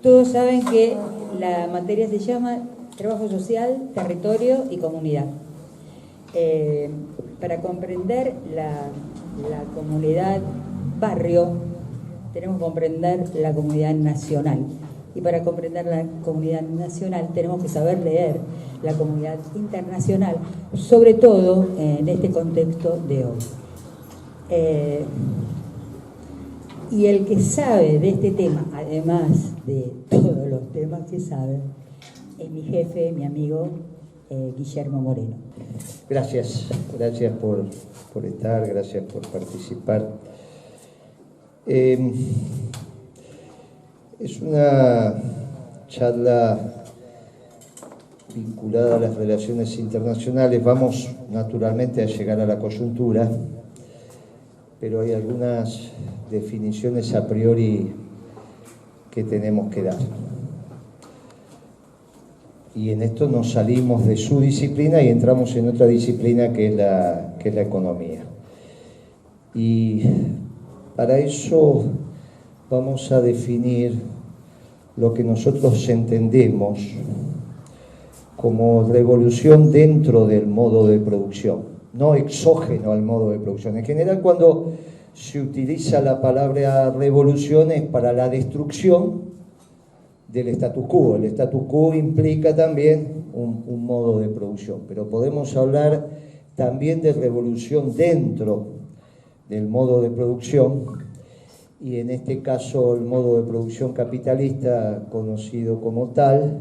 Todos saben que la materia se llama Trabajo Social, Territorio y Comunidad. Para comprender la comunidad barrio, tenemos que comprender la comunidad nacional. Y para comprender la comunidad nacional tenemos que saber leer la comunidad internacional, sobre todo en este contexto de hoy. Y el que sabe de este tema, además de todos los temas que sabe, es mi jefe, mi amigo, Guillermo Moreno. Gracias por estar, gracias por participar. Es una charla vinculada a las relaciones internacionales. Vamos naturalmente a llegar a la coyuntura, pero hay algunas definiciones a priori que tenemos que dar. Y en esto nos salimos de su disciplina y entramos en otra disciplina que es la economía. Y para eso vamos a definir lo que nosotros entendemos como revolución dentro del modo de producción, no exógeno al modo de producción. En general, cuando se utiliza la palabra revolución es para la destrucción del status quo. El status quo implica también un modo de producción, pero podemos hablar también de revolución dentro del modo de producción, y en este caso el modo de producción capitalista conocido como tal,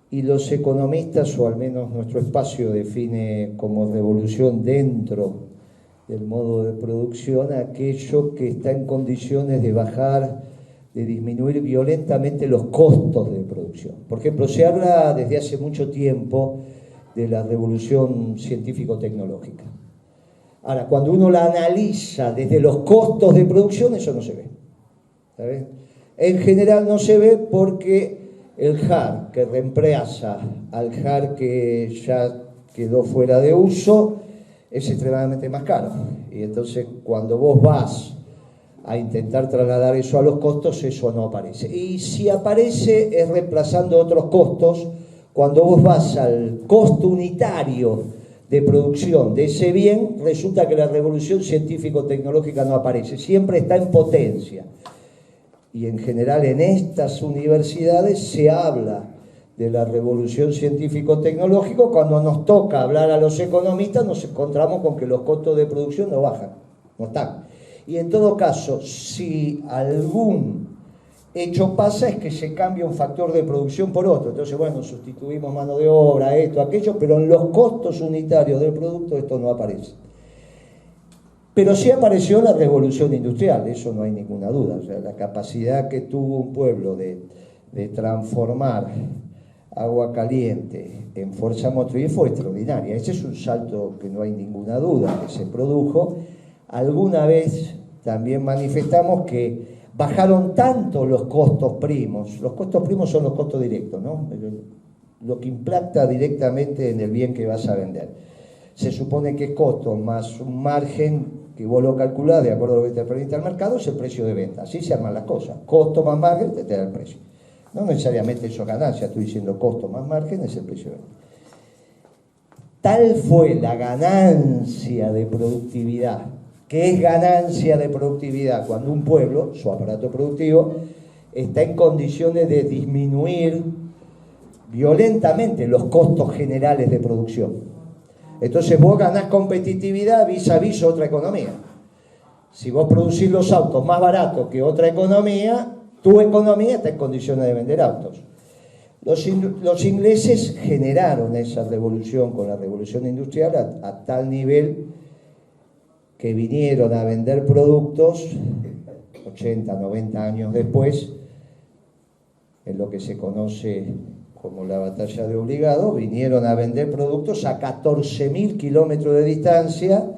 y los economistas, o al menos nuestro espacio define como revolución dentro del modo de producción aquello que está en condiciones de bajar, de disminuir violentamente los costos de producción. Por ejemplo, se habla desde hace mucho tiempo de la revolución científico-tecnológica. Ahora, cuando uno la analiza desde los costos de producción, eso no se ve. ¿Sabes? En general no se ve porque el HAR que reemplaza al HAR que ya quedó fuera de uso es extremadamente más caro. Y entonces cuando vos vas a intentar trasladar eso a los costos, eso no aparece. Y si aparece es reemplazando otros costos. Cuando vos vas al costo unitario de producción de ese bien, resulta que la revolución científico-tecnológica no aparece, siempre está en potencia. Y en general en estas universidades se habla de la revolución científico-tecnológica. Cuando nos toca hablar a los economistas nos encontramos con que los costos de producción no bajan, no están. Y en todo caso, si algún hecho pasa, es que se cambia un factor de producción por otro. Entonces, bueno, sustituimos mano de obra, esto, aquello, pero en los costos unitarios del producto esto no aparece. Pero sí apareció la revolución industrial, eso no hay ninguna duda. O sea, la capacidad que tuvo un pueblo de transformar agua caliente en fuerza motriz fue extraordinaria. Ese es un salto que no hay ninguna duda que se produjo. Alguna vez también manifestamos que bajaron tanto los costos primos son los costos directos, ¿no? Lo que impacta directamente en el bien que vas a vender. Se supone que es costo más un margen que vos lo calculás de acuerdo a lo que te permite el mercado, es el precio de venta. Así se arman las cosas. Costo más margen te da el precio. No necesariamente eso es ganancia, estoy diciendo costo más margen es el precio de venta. Tal fue la ganancia de productividad. ¿Qué es ganancia de productividad? Cuando un pueblo, su aparato productivo, está en condiciones de disminuir violentamente los costos generales de producción. Entonces vos ganás competitividad vis a vis otra economía. Si vos producís los autos más baratos que otra economía, tu economía está en condiciones de vender autos. Los ingleses generaron esa revolución con la revolución industrial a tal nivel que vinieron a vender productos 80, 90 años después, en lo que se conoce como la batalla de Obligado, vinieron a vender productos a 14.000 kilómetros de distancia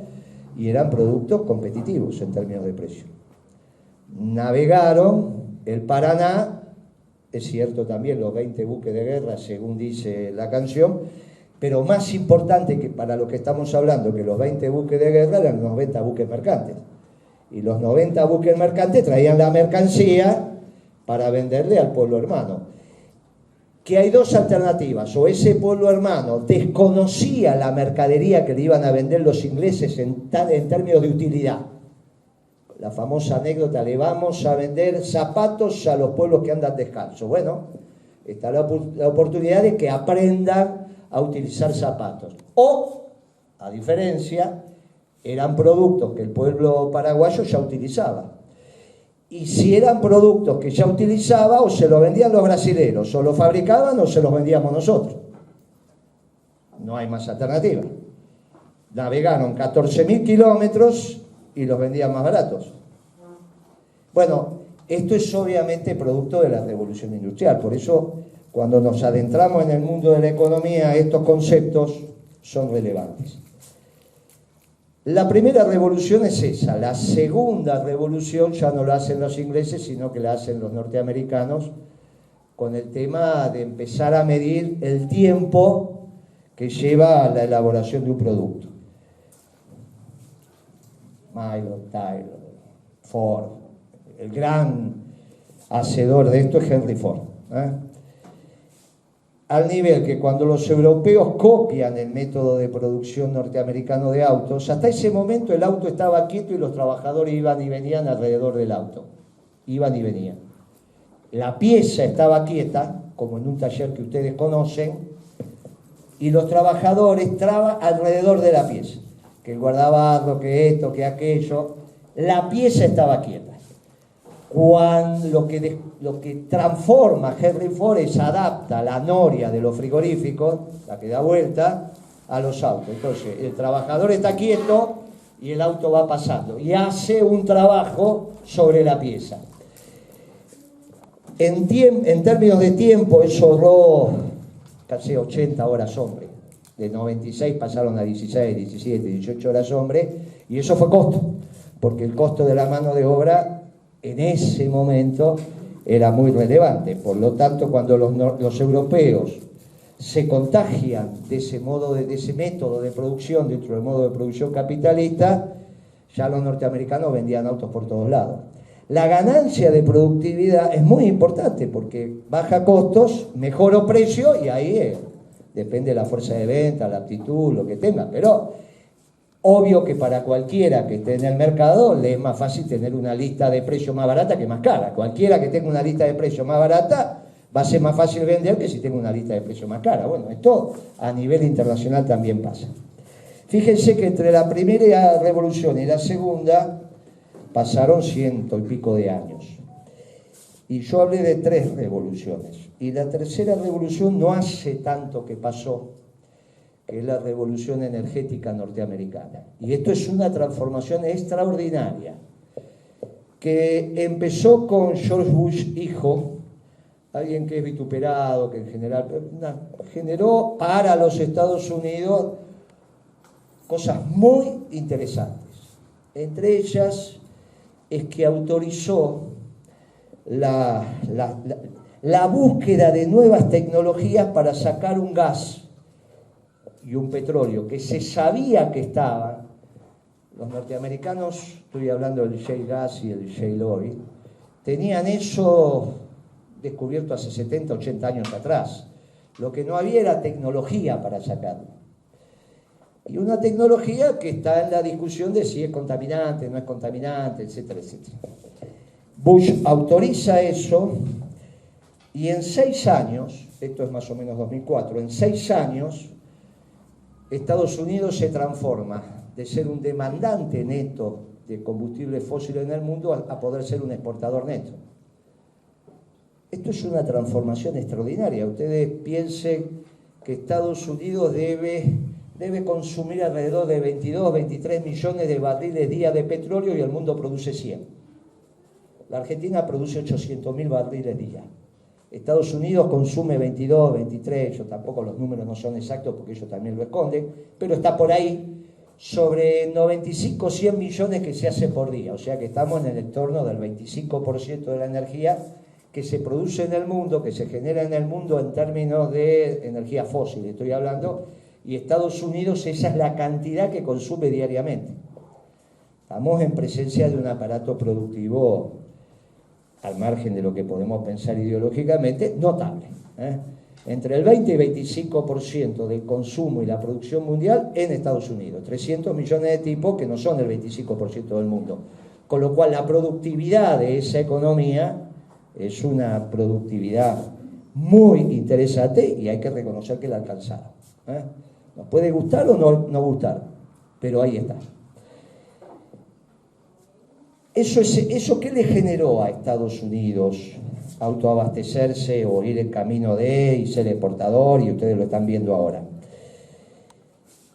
y eran productos competitivos en términos de precio. Navegaron el Paraná, es cierto también los 20 buques de guerra, según dice la canción, pero más importante que para lo que estamos hablando que los 20 buques de guerra eran los 90 buques mercantes. Y los 90 buques mercantes traían la mercancía para venderle al pueblo hermano. Que hay dos alternativas: o ese pueblo hermano desconocía la mercadería que le iban a vender los ingleses en términos de utilidad. La famosa anécdota, le vamos a vender zapatos a los pueblos que andan descalzos. Bueno, está la oportunidad de que aprendan a utilizar zapatos. O, a diferencia, eran productos que el pueblo paraguayo ya utilizaba. Y si eran productos que ya utilizaba, o se los vendían los brasileños, o los fabricaban o se los vendíamos nosotros. No hay más alternativa. Navegaron 14.000 kilómetros y los vendían más baratos. Bueno, esto es obviamente producto de la revolución industrial. Por eso, cuando nos adentramos en el mundo de la economía, estos conceptos son relevantes. La primera revolución es esa. La segunda revolución ya no la hacen los ingleses, sino que la hacen los norteamericanos, con el tema de empezar a medir el tiempo que lleva a la elaboración de un producto. Milo, Taylor, Ford, el gran hacedor de esto es Henry Ford. Al nivel que cuando los europeos copian el método de producción norteamericano de autos, hasta ese momento el auto estaba quieto y los trabajadores iban y venían alrededor del auto. Iban y venían. La pieza estaba quieta, como en un taller que ustedes conocen, y los trabajadores estaban alrededor de la pieza. Que el guardabarro, que esto, que aquello. La pieza estaba quieta. Cuando lo que transforma Henry Ford es adapta la noria de los frigoríficos, la que da vuelta, a los autos. Entonces, el trabajador está quieto y el auto va pasando y hace un trabajo sobre la pieza. En términos de tiempo, eso ahorró casi 80 horas hombre. De 96 pasaron a 16, 17, 18 horas hombre, y eso fue costo, porque el costo de la mano de obra en ese momento era muy relevante. Por lo tanto, cuando los europeos se contagian de ese método de producción dentro del modo de producción capitalista, ya los norteamericanos vendían autos por todos lados. La ganancia de productividad es muy importante porque baja costos, mejora precio, y ahí depende de la fuerza de venta, la aptitud, lo que tenga. Pero obvio que para cualquiera que esté en el mercado le es más fácil tener una lista de precios más barata que más cara. Cualquiera que tenga una lista de precios más barata va a ser más fácil vender que si tenga una lista de precios más cara. Bueno, esto a nivel internacional también pasa. Fíjense que entre la primera revolución y la segunda pasaron 100 y pico de años. Y yo hablé de 3 revoluciones. Y la tercera revolución no hace tanto que pasó, que es la revolución energética norteamericana. Y esto es una transformación extraordinaria, que empezó con George Bush hijo, alguien que es vituperado, que en general generó para los Estados Unidos cosas muy interesantes. Entre ellas es que autorizó la búsqueda de nuevas tecnologías para sacar un gas y un petróleo que se sabía que estaban. Los norteamericanos, estoy hablando del shale gas y el shale oil, tenían eso descubierto hace 70, 80 años atrás. Lo que no había era tecnología para sacarlo. Y una tecnología que está en la discusión de si es contaminante, no es contaminante, etcétera, etcétera. Bush autoriza eso y en 6 años, esto es más o menos 2004, en 6 años Estados Unidos se transforma de ser un demandante neto de combustibles fósiles en el mundo a poder ser un exportador neto. Esto es una transformación extraordinaria. Ustedes piensen que Estados Unidos debe consumir alrededor de 22, 23 millones de barriles día de petróleo y el mundo produce 100. La Argentina produce 800.000 barriles día. Estados Unidos consume 22, 23, yo tampoco los números no son exactos porque ellos también lo esconden, pero está por ahí sobre 95, 100 millones que se hace por día. O sea que estamos en el entorno del 25% de la energía que se produce en el mundo, que se genera en el mundo en términos de energía fósil, estoy hablando, y Estados Unidos esa es la cantidad que consume diariamente. Estamos en presencia de un aparato productivo al margen de lo que podemos pensar ideológicamente, notable. Entre el 20 y 25% del consumo y la producción mundial en Estados Unidos. 300 millones de tipos que no son el 25% del mundo. Con lo cual la productividad de esa economía es una productividad muy interesante y hay que reconocer que la alcanzaron. Nos puede gustar o no gustar, pero ahí está. ¿Eso qué le generó a Estados Unidos? Autoabastecerse o ir el camino de y ser exportador, y ustedes lo están viendo ahora.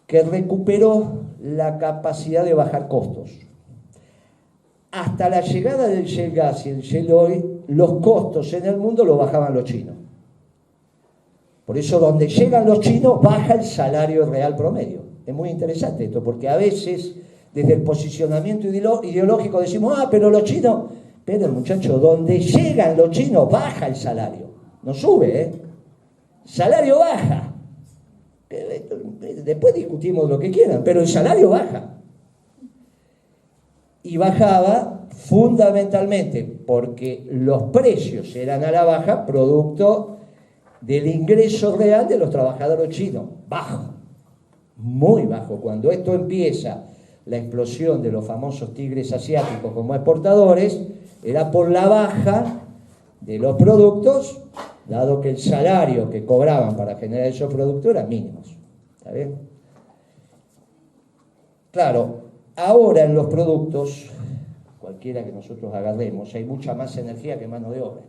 Que recuperó la capacidad de bajar costos. Hasta la llegada del shale gas y el shale oil, los costos en el mundo los bajaban los chinos. Por eso donde llegan los chinos baja el salario real promedio. Es muy interesante esto, porque a veces desde el posicionamiento ideológico decimos, pero los chinos, pero muchachos, donde llegan los chinos baja el salario, no sube, salario baja. Después discutimos lo que quieran, pero el salario baja. Y bajaba fundamentalmente porque los precios eran a la baja producto del ingreso real de los trabajadores chinos, bajo, muy bajo. Cuando esto empieza, la explosión de los famosos tigres asiáticos como exportadores, era por la baja de los productos, dado que el salario que cobraban para generar esos productos eran mínimos. ¿Está bien? Claro, ahora en los productos, cualquiera que nosotros agarremos, hay mucha más energía que mano de obra.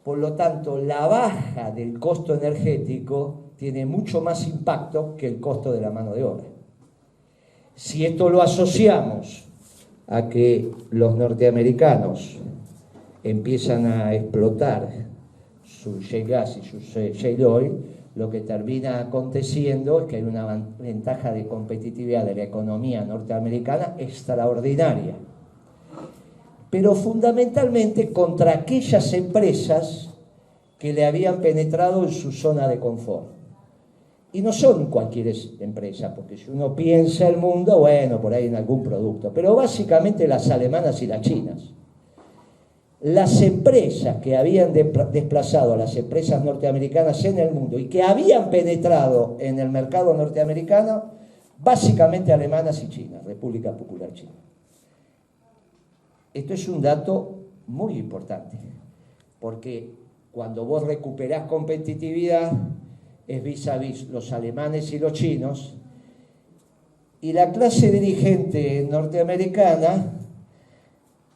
Por lo tanto, la baja del costo energético tiene mucho más impacto que el costo de la mano de obra. Si esto lo asociamos a que los norteamericanos empiezan a explotar su shale gas y su shale oil, lo que termina aconteciendo es que hay una ventaja de competitividad de la economía norteamericana extraordinaria. Pero fundamentalmente contra aquellas empresas que le habían penetrado en su zona de confort. Y no son cualquier empresa, porque si uno piensa el mundo, bueno, por ahí en algún producto, pero básicamente las alemanas y las chinas. Las empresas que habían desplazado a las empresas norteamericanas en el mundo y que habían penetrado en el mercado norteamericano, básicamente alemanas y chinas, República Popular China. Esto es un dato muy importante, porque cuando vos recuperás competitividad, es vis a vis los alemanes y los chinos, y la clase dirigente norteamericana,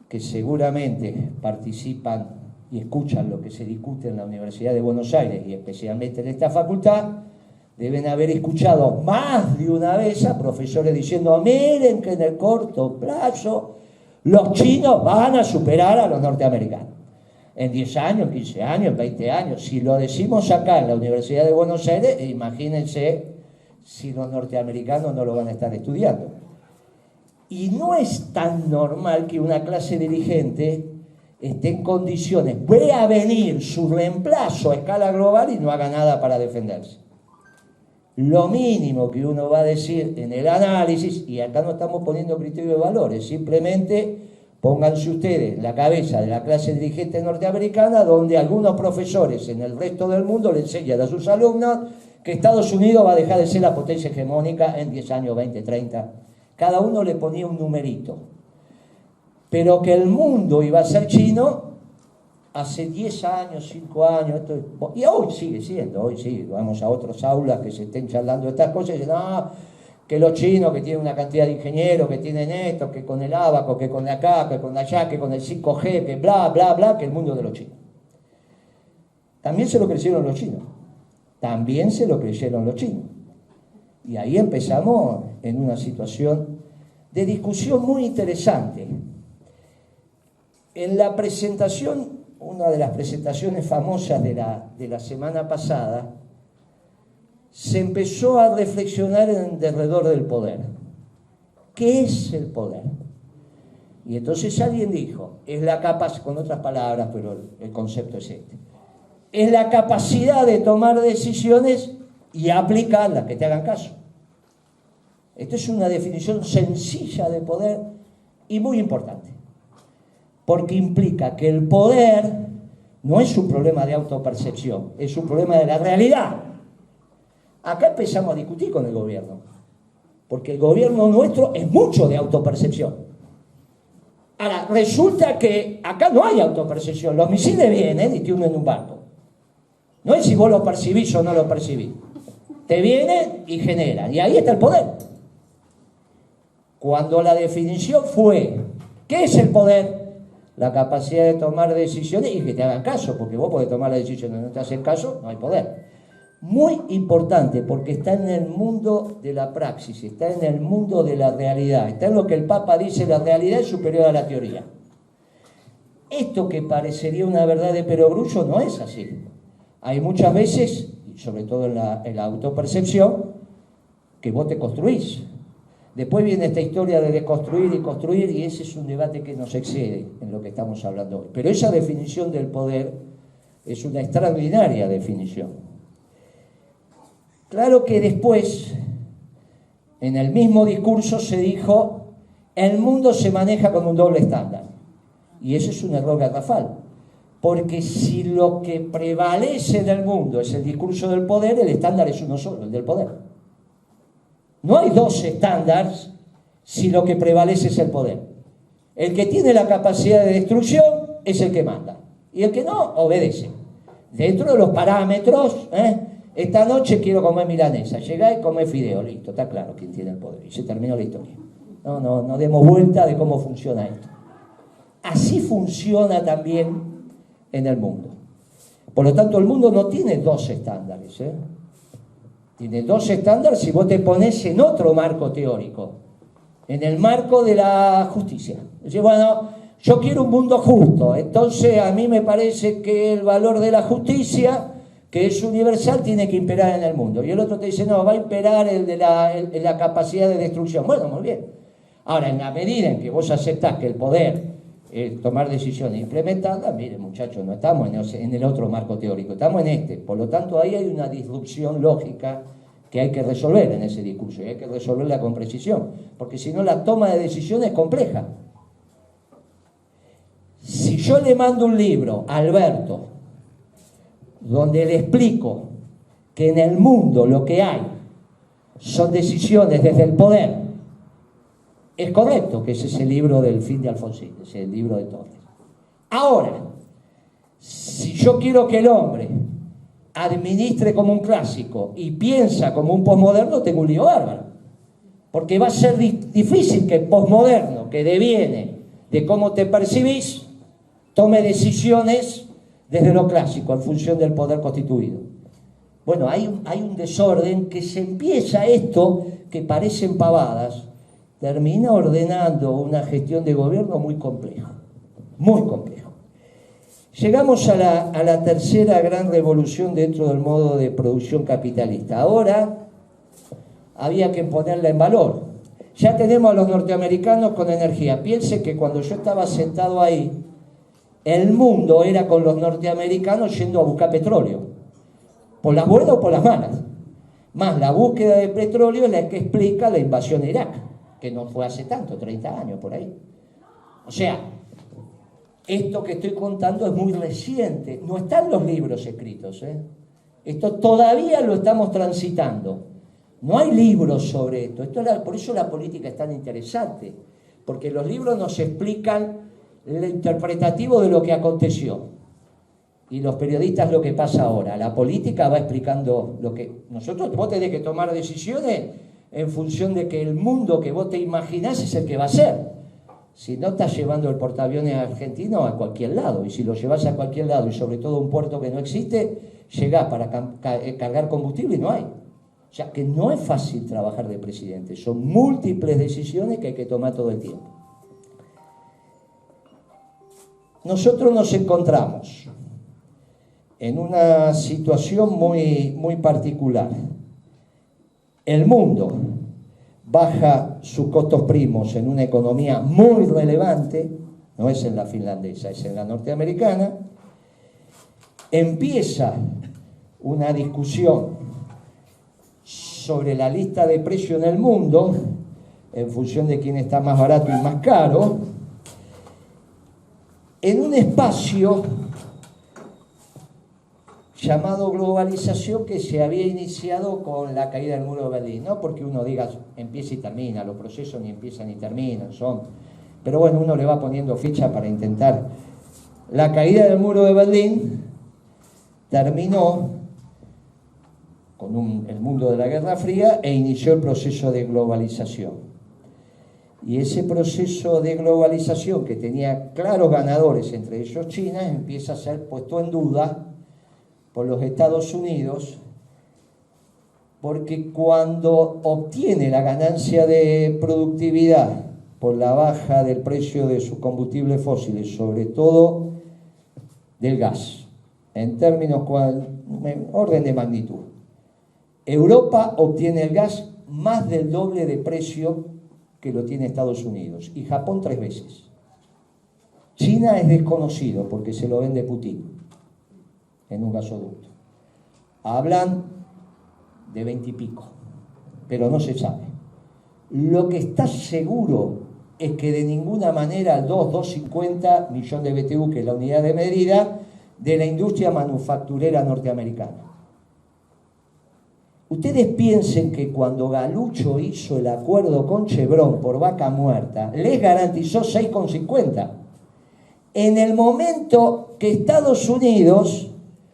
que seguramente participan y escuchan lo que se discute en la Universidad de Buenos Aires y especialmente en esta facultad, deben haber escuchado más de una vez a profesores diciendo, miren que en el corto plazo los chinos van a superar a los norteamericanos. En 10 años, 15 años, 20 años. Si lo decimos acá en la Universidad de Buenos Aires, imagínense si los norteamericanos no lo van a estar estudiando. Y no es tan normal que una clase dirigente esté en condiciones, vea venir su reemplazo a escala global y no haga nada para defenderse. Lo mínimo que uno va a decir en el análisis, y acá no estamos poniendo criterio de valores, simplemente pónganse ustedes en la cabeza de la clase dirigente norteamericana, donde algunos profesores en el resto del mundo le enseñan a sus alumnos que Estados Unidos va a dejar de ser la potencia hegemónica en 10 años, 20, 30. Cada uno le ponía un numerito. Pero que el mundo iba a ser chino hace 10 años, 5 años, y hoy sigue siendo, hoy sí, vamos a otras aulas que se estén charlando estas cosas y dicen, que los chinos que tienen una cantidad de ingenieros, que tienen esto, que con el abaco, que con acá, que con allá, que con el 5G, que bla, bla, bla, que el mundo de los chinos. También se lo creyeron los chinos. También se lo creyeron los chinos. Y ahí empezamos en una situación de discusión muy interesante. En la presentación, una de las presentaciones famosas de la semana pasada, se empezó a reflexionar alrededor del poder. ¿Qué es el poder? Y entonces alguien dijo, es la capacidad, con otras palabras, pero el concepto es este, es la capacidad de tomar decisiones y aplicarlas, que te hagan caso. Esto es una definición sencilla de poder y muy importante. porque implica que el poder no es un problema de autopercepción, es un problema de la realidad. Acá empezamos a discutir con el gobierno, porque el gobierno nuestro es mucho de autopercepción. Ahora, resulta que acá no hay autopercepción, los misiles vienen y te hunden un barco. No es si vos lo percibís o no lo percibís. Te vienen y generan, y ahí está el poder. Cuando la definición fue, ¿qué es el poder? La capacidad de tomar decisiones y que te hagan caso, porque vos podés tomar la decisión y no te hacen caso, no hay poder. Muy importante, porque está en el mundo de la praxis, está en el mundo de la realidad, está en lo que el Papa dice, la realidad es superior a la teoría. Esto que parecería una verdad de perogrullo no es así. Hay muchas veces, sobre todo en la autopercepción, que vos te construís. Después viene esta historia de deconstruir y construir, y ese es un debate que nos excede en lo que estamos hablando hoy. Pero esa definición del poder es una extraordinaria definición. Claro que después, en el mismo discurso se dijo, el mundo se maneja con un doble estándar. Y eso es un error garrafal. Porque si lo que prevalece en el mundo es el discurso del poder, el estándar es uno solo, el del poder. No hay dos estándares si lo que prevalece es el poder. El que tiene la capacidad de destrucción es el que manda. Y el que no, obedece. Dentro de los parámetros, esta noche quiero comer milanesa. Llegá y comé fideo, listo, está claro quién tiene el poder. Y se terminó la historia. No demos vuelta de cómo funciona esto. Así funciona también en el mundo. Por lo tanto, el mundo no tiene dos estándares, Tiene dos estándares si vos te pones en otro marco teórico, en el marco de la justicia. Decís, bueno, yo quiero un mundo justo, entonces a mí me parece que el valor de la justicia, que es universal, tiene que imperar en el mundo. Y el otro te dice, no, va a imperar el de la capacidad de destrucción. Bueno, muy bien. Ahora, en la medida en que vos aceptás que el poder es tomar decisiones e implementarlas, miren muchachos, no estamos en el otro marco teórico, estamos en este. Por lo tanto, ahí hay una disrupción lógica que hay que resolver en ese discurso, y hay que resolverla con precisión, porque si no la toma de decisiones es compleja. Si yo le mando un libro a Alberto, donde le explico que en el mundo lo que hay son decisiones desde el poder, es correcto que ese es el libro del fin de Alfonsín, es el libro de Torres. Ahora, si yo quiero que el hombre administre como un clásico y piensa como un posmoderno, tengo un lío bárbaro. Porque va a ser difícil que el posmoderno, que deviene de cómo te percibís, tome decisiones desde lo clásico, en función del poder constituido. Bueno, hay un desorden que se empieza esto, que parecen pavadas, termina ordenando una gestión de gobierno muy compleja, muy complejo. Llegamos a la tercera gran revolución dentro del modo de producción capitalista. Ahora había que ponerla en valor. Ya tenemos a los norteamericanos con energía. Piense que cuando yo estaba sentado ahí, el mundo era con los norteamericanos yendo a buscar petróleo, por las buenas o por las malas. Más la búsqueda de petróleo es la que explica la invasión a Irak, que no fue hace tanto, 30 años por ahí. O sea, esto que estoy contando es muy reciente, no están los libros escritos, Esto todavía lo estamos transitando. No hay libros sobre esto. Por eso la política es tan interesante, porque los libros nos explican lo interpretativo de lo que aconteció, y los periodistas lo que pasa ahora. La política va explicando lo que vos tenés que tomar decisiones en función de que el mundo que vos te imaginás es el que va a ser. Si no, estás llevando el portaaviones argentino a cualquier lado, y si lo llevas a cualquier lado, y sobre todo a un puerto que no existe, llegás para cargar combustible y no hay. O sea, que no es fácil trabajar de presidente, son múltiples decisiones que hay que tomar todo el tiempo. Nosotros nos encontramos en una situación muy, muy particular. El mundo baja sus costos primos en una economía muy relevante, no es en la finlandesa, es en la norteamericana. Empieza una discusión sobre la lista de precios en el mundo, en función de quién está más barato y más caro. en un espacio llamado globalización que se había iniciado con la caída del muro de Berlín. No porque uno diga empieza y termina, los procesos ni empiezan ni terminan, pero bueno, uno le va poniendo ficha para intentar. La caída del muro de Berlín terminó con el mundo de la Guerra Fría e inició el proceso de globalización. Y ese proceso de globalización, que tenía claros ganadores, entre ellos China, empieza a ser puesto en duda por los Estados Unidos, porque cuando obtiene la ganancia de productividad por la baja del precio de sus combustibles fósiles, sobre todo del gas, en términos en orden de magnitud, Europa obtiene el gas más del doble de precio que lo tiene Estados Unidos, y Japón 3 veces. China es desconocido porque se lo vende Putin en un gasoducto. Hablan de 20 y pico, pero no se sabe. Lo que está seguro es que de ninguna manera el 2,50 millones de BTU, que es la unidad de medida de la industria manufacturera norteamericana. Ustedes piensen que cuando Galucho hizo el acuerdo con Chevron por Vaca Muerta, les garantizó 6,50. En el momento que Estados Unidos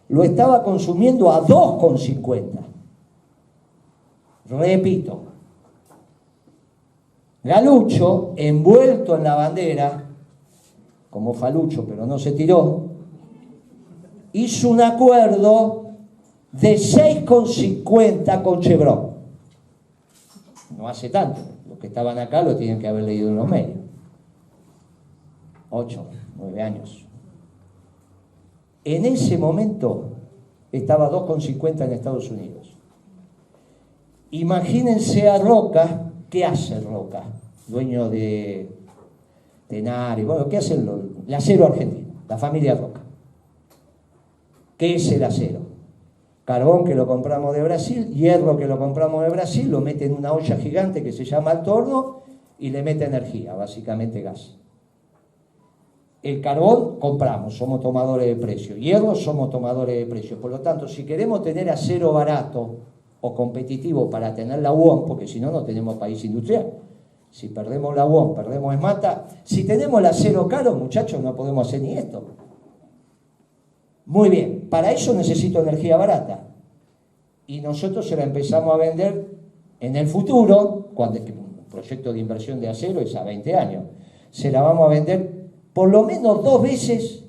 lo estaba consumiendo a 2,50. Repito, Galucho, envuelto en la bandera, como Falucho, pero no se tiró, hizo un acuerdo de 6,50 con Chevron. No hace tanto. Los que estaban acá lo tienen que haber leído en los medios. 8, 9 años. En ese momento estaba 2,50 en Estados Unidos. Imagínense a Roca. ¿Qué hace Roca? Dueño de Tenaris. Bueno, ¿qué hace el acero argentino? La familia Roca. ¿Qué es el acero? Carbón, que lo compramos de Brasil, hierro, que lo compramos de Brasil, lo mete en una olla gigante que se llama alto horno y le mete energía, básicamente gas. El carbón compramos, somos tomadores de precio. Hierro, somos tomadores de precio. Por lo tanto, si queremos tener acero barato o competitivo para tener la UOM, porque si no, no tenemos país industrial. Si perdemos la UOM, perdemos ESMATA. Si tenemos el acero caro, muchachos, no podemos hacer ni esto. Muy bien, para eso necesito energía barata. Y nosotros se la empezamos a vender en el futuro, cuando un proyecto de inversión de acero es a 20 años. Se la vamos a vender por lo menos 2 veces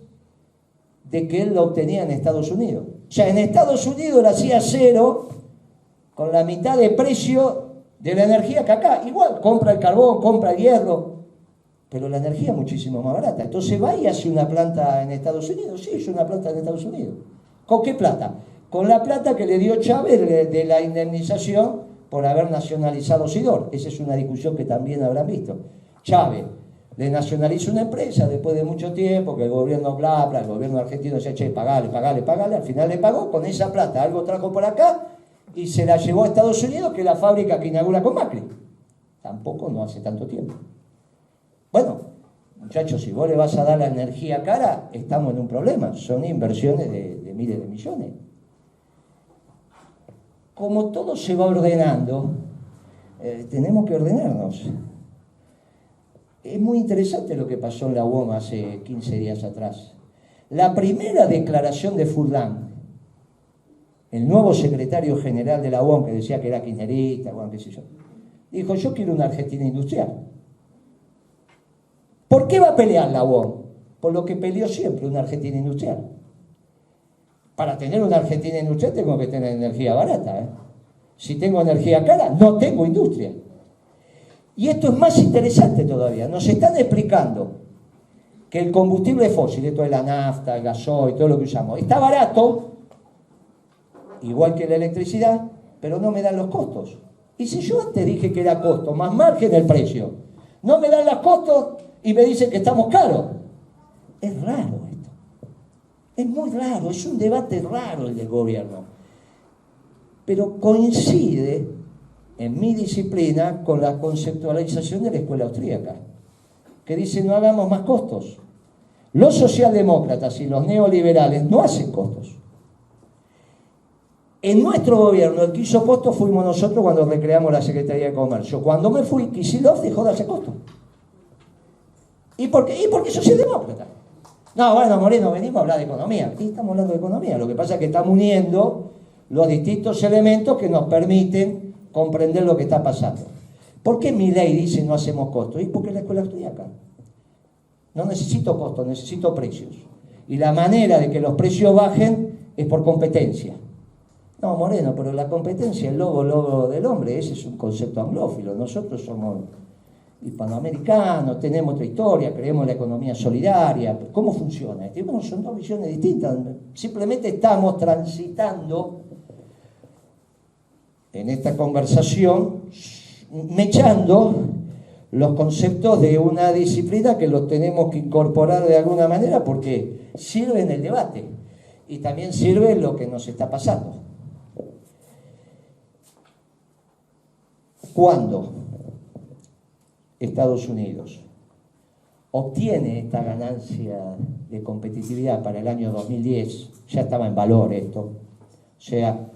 de que él lo obtenía en Estados Unidos. O sea, en Estados Unidos él hacía acero con la mitad de precio de la energía que acá. Igual, compra el carbón, compra el hierro, pero la energía es muchísimo más barata. Entonces va y hace una planta en Estados Unidos. Sí, hizo una planta en Estados Unidos. ¿Con qué plata? Con la plata que le dio Chávez de la indemnización por haber nacionalizado Sidor. Esa es una discusión que también habrán visto. Chávez le nacionaliza una empresa después de mucho tiempo, que el gobierno el gobierno argentino decía, che, pagale, al final le pagó, con esa plata algo trajo por acá y se la llevó a Estados Unidos, que es la fábrica que inaugura con Macri. Tampoco no hace tanto tiempo. Bueno, muchachos, si vos le vas a dar la energía cara, estamos en un problema. Son inversiones de miles de millones. Como todo se va ordenando, tenemos que ordenarnos. Es muy interesante lo que pasó en la UOM hace 15 días atrás. La primera declaración de Furlan, el nuevo secretario general de la UOM, que decía que era kirchnerista, bueno, qué sé yo, dijo, yo quiero una Argentina industrial. ¿Por qué va a pelear la UOM? Por lo que peleó siempre, una Argentina industrial. Para tener una Argentina industrial tengo que tener energía barata. Si tengo energía cara, no tengo industria. Y esto es más interesante todavía. Nos están explicando que el combustible fósil, esto es la nafta, el gasoil, todo lo que usamos, está barato, igual que la electricidad, pero no me dan los costos. Y si yo antes dije que era costo, más margen el precio, no me dan los costos y me dicen que estamos caros. Es raro esto. Es muy raro, es un debate raro el del gobierno. Pero coincide, en mi disciplina, con la conceptualización de la escuela austríaca, que dice no hagamos más costos. Los socialdemócratas y los neoliberales no hacen costos. En nuestro gobierno, el que hizo costos fuimos nosotros cuando recreamos la Secretaría de Comercio. Cuando me fui, Kicillof dejó de hacer costos. ¿Y por qué? Y porque es socialdemócrata. No, bueno, Moreno, venimos a hablar de economía. Aquí estamos hablando de economía. Lo que pasa es que estamos uniendo los distintos elementos que nos permiten comprender lo que está pasando. ¿Por qué Milei dice no hacemos costos? Y porque la escuela estudia acá. No necesito costos, necesito precios. Y la manera de que los precios bajen es por competencia. No, Moreno, pero la competencia, el lobo del hombre, ese es un concepto anglófilo. Nosotros somos hispanoamericanos, tenemos otra historia, creemos en la economía solidaria. ¿Cómo funciona? Bueno, son dos visiones distintas. Simplemente estamos transitando en esta conversación, mechando los conceptos de una disciplina que los tenemos que incorporar de alguna manera porque sirve en el debate y también sirve en lo que nos está pasando. Cuando Estados Unidos obtiene esta ganancia de competitividad para el año 2010, ya estaba en valor esto, o sea,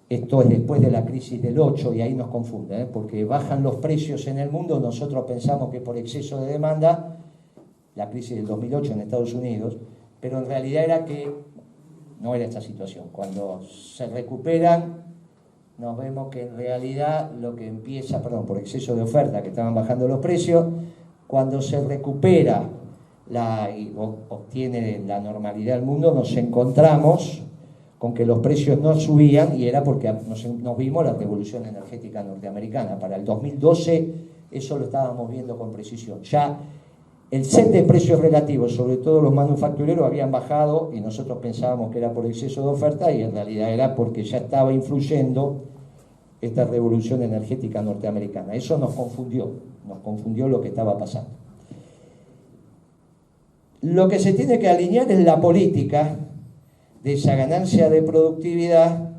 esto es después de la crisis del 8 y ahí nos confunde, porque bajan los precios en el mundo, nosotros pensamos que por exceso de demanda, la crisis del 2008 en Estados Unidos, pero en realidad era que no era esta situación. Cuando se recuperan, nos vemos que en realidad lo que empieza, por exceso de oferta, que estaban bajando los precios, cuando se recupera y obtiene la normalidad del mundo, nos encontramos con que los precios no subían y era porque nos vimos la revolución energética norteamericana. Para el 2012 eso lo estábamos viendo con precisión. Ya el set de precios relativos, sobre todo los manufactureros, habían bajado y nosotros pensábamos que era por exceso de oferta y en realidad era porque ya estaba influyendo esta revolución energética norteamericana. Eso nos confundió lo que estaba pasando. Lo que se tiene que alinear es la política de esa ganancia de productividad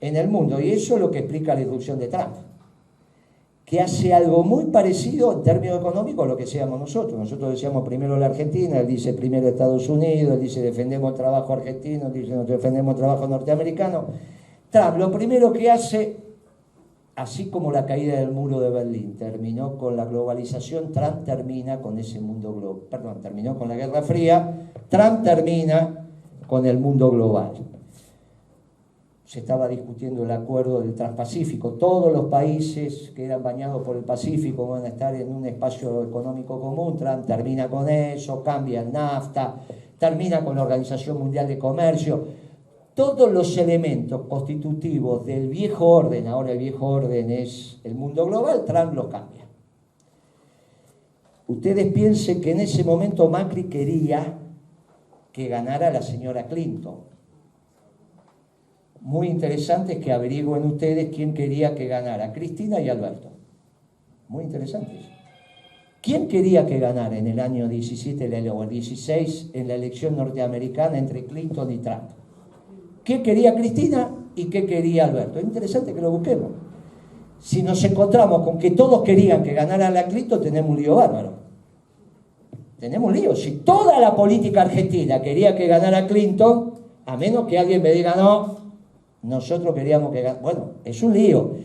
en el mundo. Y eso es lo que explica la irrupción de Trump, que hace algo muy parecido en términos económicos a lo que decíamos nosotros. Nosotros decíamos primero la Argentina, él dice primero Estados Unidos, él dice defendemos el trabajo argentino, él dice defendemos el trabajo norteamericano. Trump lo primero que hace, así como la caída del muro de Berlín terminó con la globalización, Trump termina con ese mundo global. Terminó con la Guerra Fría, Trump termina con el mundo global. Se estaba discutiendo el acuerdo del Transpacífico. Todos los países que eran bañados por el Pacífico van a estar en un espacio económico común. Trump termina con eso, cambia el NAFTA, termina con la Organización Mundial de Comercio. Todos los elementos constitutivos del viejo orden, ahora el viejo orden es el mundo global, Trump los cambia. Ustedes piensen que en ese momento Macri quería que ganara la señora Clinton. Muy interesante es que averigüen ustedes quién quería que ganara, Cristina y Alberto. Muy interesante eso. ¿Quién quería que ganara en el año 17 o el 16 en la elección norteamericana entre Clinton y Trump? ¿Qué quería Cristina y qué quería Alberto? Es interesante que lo busquemos. Si nos encontramos con que todos querían que ganara la Clinton, tenemos un lío bárbaro. Tenemos un lío. Si toda la política argentina quería que ganara Clinton, a menos que alguien me diga no, nosotros queríamos que ganara. Bueno, es un lío.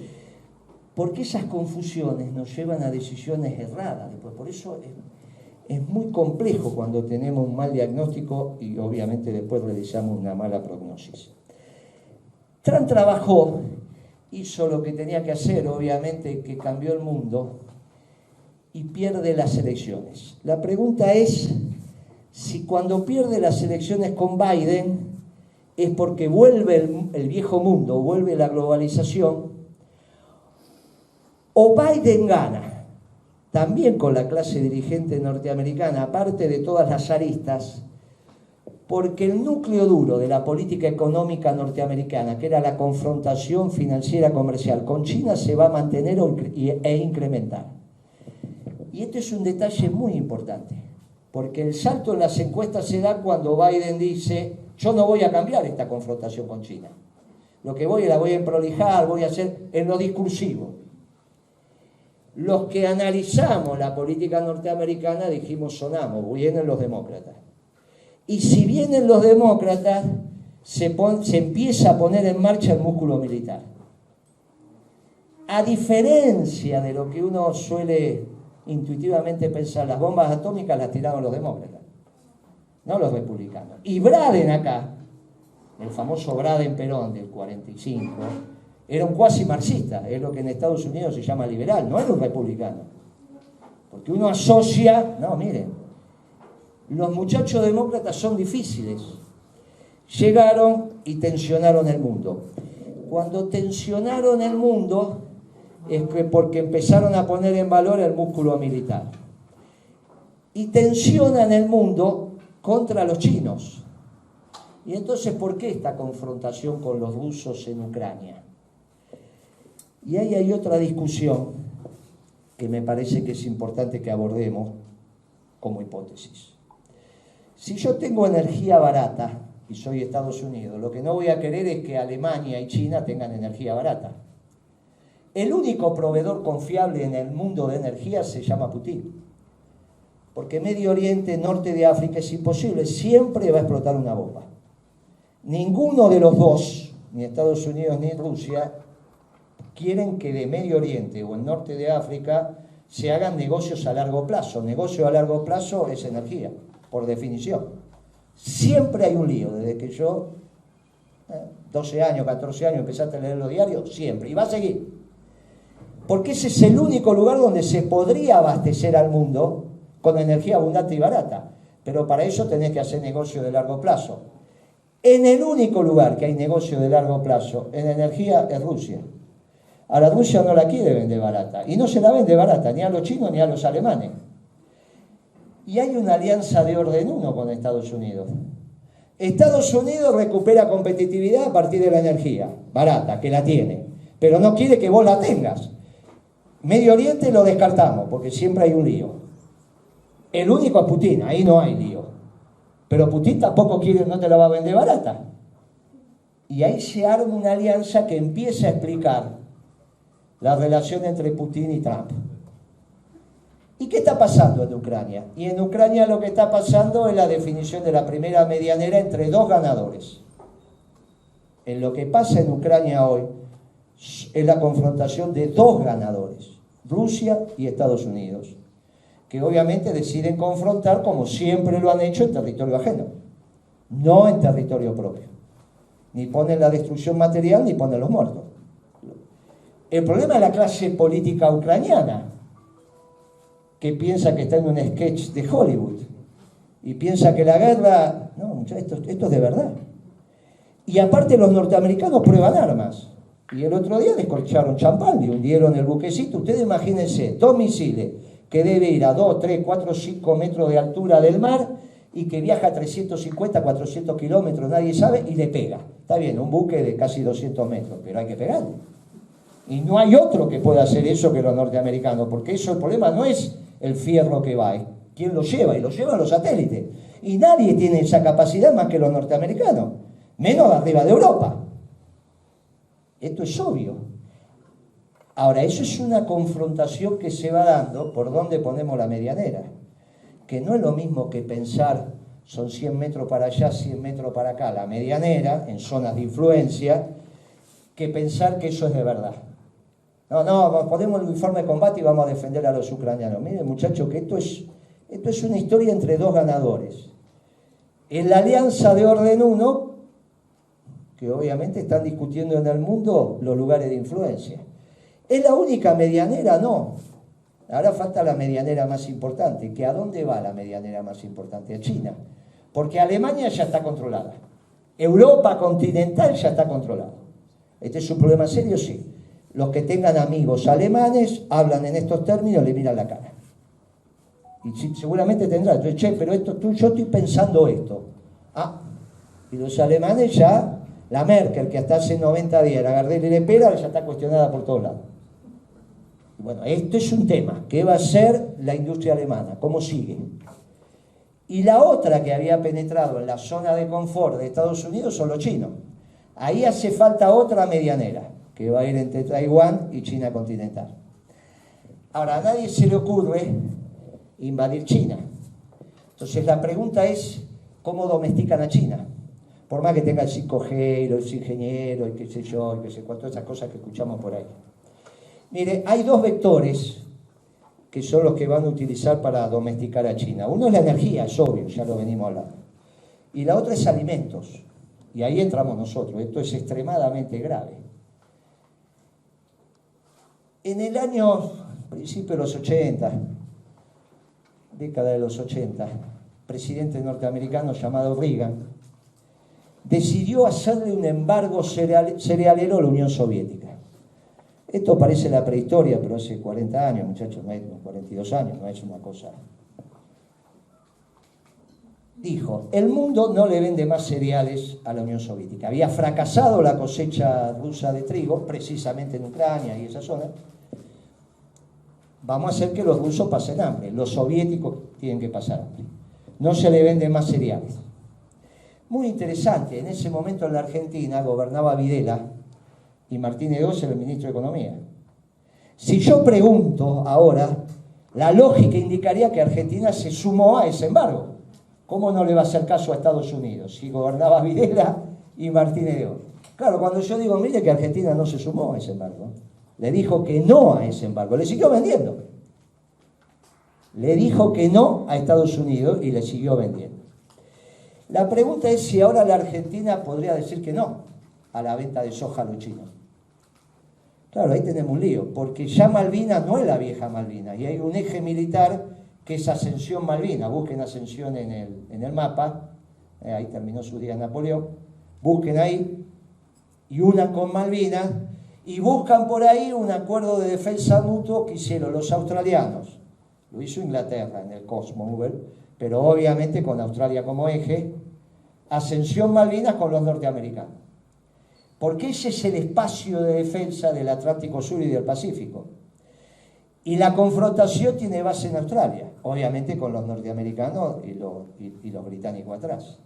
Porque esas confusiones nos llevan a decisiones erradas. Por eso es muy complejo cuando tenemos un mal diagnóstico y obviamente después realizamos una mala prognosis. Trump trabajó, hizo lo que tenía que hacer, obviamente que cambió el mundo, y pierde las elecciones. La pregunta es si cuando pierde las elecciones con Biden es porque vuelve el viejo mundo, vuelve la globalización, o Biden gana, también con la clase dirigente norteamericana, aparte de todas las aristas, porque el núcleo duro de la política económica norteamericana, que era la confrontación financiera comercial con China, se va a mantener e incrementar. Y este es un detalle muy importante, porque el salto en las encuestas se da cuando Biden dice, yo no voy a cambiar esta confrontación con China. Lo que la voy a prolijar, voy a hacer en lo discursivo. Los que analizamos la política norteamericana dijimos sonamos, vienen los demócratas. Y si vienen los demócratas, se empieza a poner en marcha el músculo militar. A diferencia de lo que uno suele intuitivamente pensar, las bombas atómicas las tiraron los demócratas, no los republicanos. Y Braden acá, el famoso Braden-Perón del 45, era un cuasi marxista, es lo que en Estados Unidos se llama liberal, no era un republicano. Porque uno asocia, no, miren, los muchachos demócratas son difíciles. Llegaron y tensionaron el mundo. Cuando tensionaron el mundo es porque empezaron a poner en valor el músculo militar. Y tensionan el mundo contra los chinos. Y entonces, ¿por qué esta confrontación con los rusos en Ucrania? Y ahí hay otra discusión que me parece que es importante que abordemos como hipótesis. Si yo tengo energía barata y soy Estados Unidos, lo que no voy a querer es que Alemania y China tengan energía barata. El único proveedor confiable en el mundo de energía se llama Putin. Porque Medio Oriente, norte de África es imposible, siempre va a explotar una bomba. Ninguno de los dos, ni Estados Unidos ni Rusia, quieren que de Medio Oriente o el norte de África se hagan negocios a largo plazo. Negocio a largo plazo es energía, por definición. Siempre hay un lío, desde que yo, 12 años, 14 años, empezaste a leer los diarios, siempre, y va a seguir. Porque ese es el único lugar donde se podría abastecer al mundo con energía abundante y barata. Pero para eso tenés que hacer negocio de largo plazo. En el único lugar que hay negocio de largo plazo en energía es Rusia. A la Rusia no la quiere vender barata. Y no se la vende barata ni a los chinos ni a los alemanes. Y hay una alianza de orden 1 con Estados Unidos. Estados Unidos recupera competitividad a partir de la energía barata, que la tiene. Pero no quiere que vos la tengas. Medio Oriente lo descartamos, porque siempre hay un lío. El único es Putin, ahí no hay lío. Pero Putin tampoco quiere, no te la va a vender barata. Y ahí se arma una alianza que empieza a explicar la relación entre Putin y Trump. ¿Y qué está pasando en Ucrania? Y en Ucrania lo que está pasando es la definición de la primera medianera entre dos ganadores. En lo que pasa en Ucrania hoy es la confrontación de dos ganadores, Rusia y Estados Unidos, que obviamente deciden confrontar como siempre lo han hecho en territorio ajeno, no en territorio propio. Ni ponen la destrucción material ni ponen los muertos. El problema es la clase política ucraniana, que piensa que está en un sketch de Hollywood y piensa que la guerra, no, esto es de verdad. Y aparte los norteamericanos prueban armas. Y el otro día descorcharon champán y hundieron el buquecito. Ustedes imagínense, 2 misiles que debe ir a 2, 3, 4, 5 metros de altura del mar y que viaja a 350, 400 kilómetros, nadie sabe, y le pega. Está bien, un buque de casi 200 metros, pero hay que pegarle. Y no hay otro que pueda hacer eso que los norteamericanos, porque eso el problema no es el fierro que va, ¿quién lo lleva? Y lo llevan los satélites. Y nadie tiene esa capacidad más que los norteamericanos, menos arriba de Europa. Esto es obvio. Ahora, eso es una confrontación que se va dando por donde ponemos la medianera, que no es lo mismo que pensar son 100 metros para allá, 100 metros para acá, la medianera, en zonas de influencia, que pensar que eso es de verdad. No, ponemos el uniforme de combate y vamos a defender a los ucranianos. Miren, muchachos, que esto es una historia entre dos ganadores. En la alianza de orden 1, que obviamente están discutiendo en el mundo los lugares de influencia. ¿Es la única medianera? No. Ahora falta la medianera más importante. ¿Que a dónde va la medianera más importante? A China. Porque Alemania ya está controlada. Europa continental ya está controlada. ¿Este es un problema serio? Sí. Los que tengan amigos alemanes hablan en estos términos, le miran la cara. Y seguramente tendrán, che, pero yo estoy pensando esto. Y los alemanes ya, la Merkel, que hasta hace 90 días la Gardel y Le Pera, ya está cuestionada por todos lados. Y bueno, esto es un tema. ¿Qué va a hacer la industria alemana? ¿Cómo sigue? Y la otra que había penetrado en la zona de confort de Estados Unidos son los chinos. Ahí hace falta otra medianera, que va a ir entre Taiwán y China continental. Ahora, a nadie se le ocurre invadir China. Entonces la pregunta es, ¿cómo domestican a China? Por más que tenga el 5G y los ingenieros y qué sé yo, y qué sé cuánto, esas cosas que escuchamos por ahí. Mire, hay dos vectores que son los que van a utilizar para domesticar a China. Uno es la energía, es obvio, ya lo venimos hablando. Y la otra es alimentos. Y ahí entramos nosotros. Esto es extremadamente grave. En el año, principio de los 80, década de los 80, presidente norteamericano llamado Reagan decidió hacerle un embargo cerealero a la Unión Soviética. Esto parece la prehistoria, pero hace 40 años, muchachos, no es 42 años, no es una cosa. Dijo, el mundo no le vende más cereales a la Unión Soviética. Había fracasado la cosecha rusa de trigo, precisamente en Ucrania y esa zona. Vamos a hacer que los rusos pasen hambre, los soviéticos tienen que pasar hambre. No se le venden más cereales. Muy interesante, en ese momento en la Argentina gobernaba Videla y Martínez Oz era el ministro de Economía. Si yo pregunto ahora, la lógica indicaría que Argentina se sumó a ese embargo. ¿Cómo no le va a hacer caso a Estados Unidos si gobernaba Videla y Martínez Oz? Claro, cuando yo digo, mire que Argentina no se sumó a ese embargo, le dijo que no a ese embargo, le siguió vendiendo. Le dijo que no a Estados Unidos y le siguió vendiendo. La pregunta es si ahora la Argentina podría decir que no a la venta de soja a los chinos. Claro, ahí tenemos un lío, porque ya Malvinas no es la vieja Malvinas, y hay un eje militar que es Ascensión Malvinas. Busquen Ascensión en el mapa, ahí terminó su día Napoleón, busquen ahí, y unan con Malvinas, y buscan por ahí un acuerdo de defensa mutuo que hicieron los australianos. Lo hizo Inglaterra en el Cosmos, pero obviamente con Australia como eje, Ascensión Malvinas con los norteamericanos. Porque ese es el espacio de defensa del Atlántico Sur y del Pacífico. Y la confrontación tiene base en Australia, obviamente con los norteamericanos y los británicos atrás.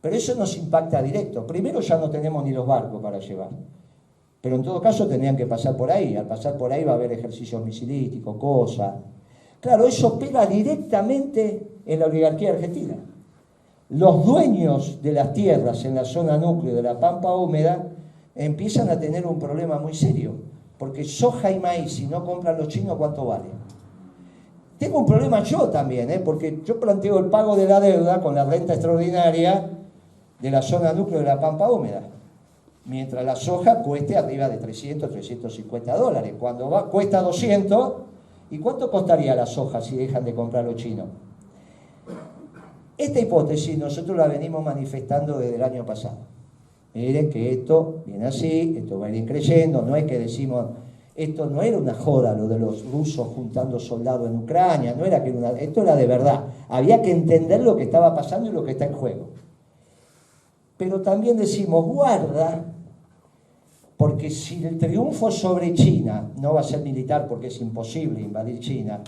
Pero eso nos impacta directo. Primero ya no tenemos ni los barcos para llevar. Pero en todo caso tendrían que pasar por ahí. Al pasar por ahí va a haber ejercicios misilísticos, cosas. Claro, eso pega directamente en la oligarquía argentina. Los dueños de las tierras en la zona núcleo de la Pampa Húmeda empiezan a tener un problema muy serio, porque soja y maíz, si no compran los chinos, ¿cuánto vale? Tengo un problema yo también, porque yo planteo el pago de la deuda con la renta extraordinaria de la zona núcleo de la Pampa Húmeda, mientras la soja cueste arriba de 300, 350 dólares. Cuando cuesta 200, ¿y cuánto costaría la soja si dejan de comprar los chinos? Esta hipótesis nosotros la venimos manifestando desde el año pasado. Miren que esto viene así, esto va a ir creciendo, no es que decimos, esto no era una joda lo de los rusos juntando soldados en Ucrania, no era que esto era de verdad, había que entender lo que estaba pasando y lo que está en juego. Pero también decimos, guarda, porque si el triunfo sobre China no va a ser militar porque es imposible invadir China,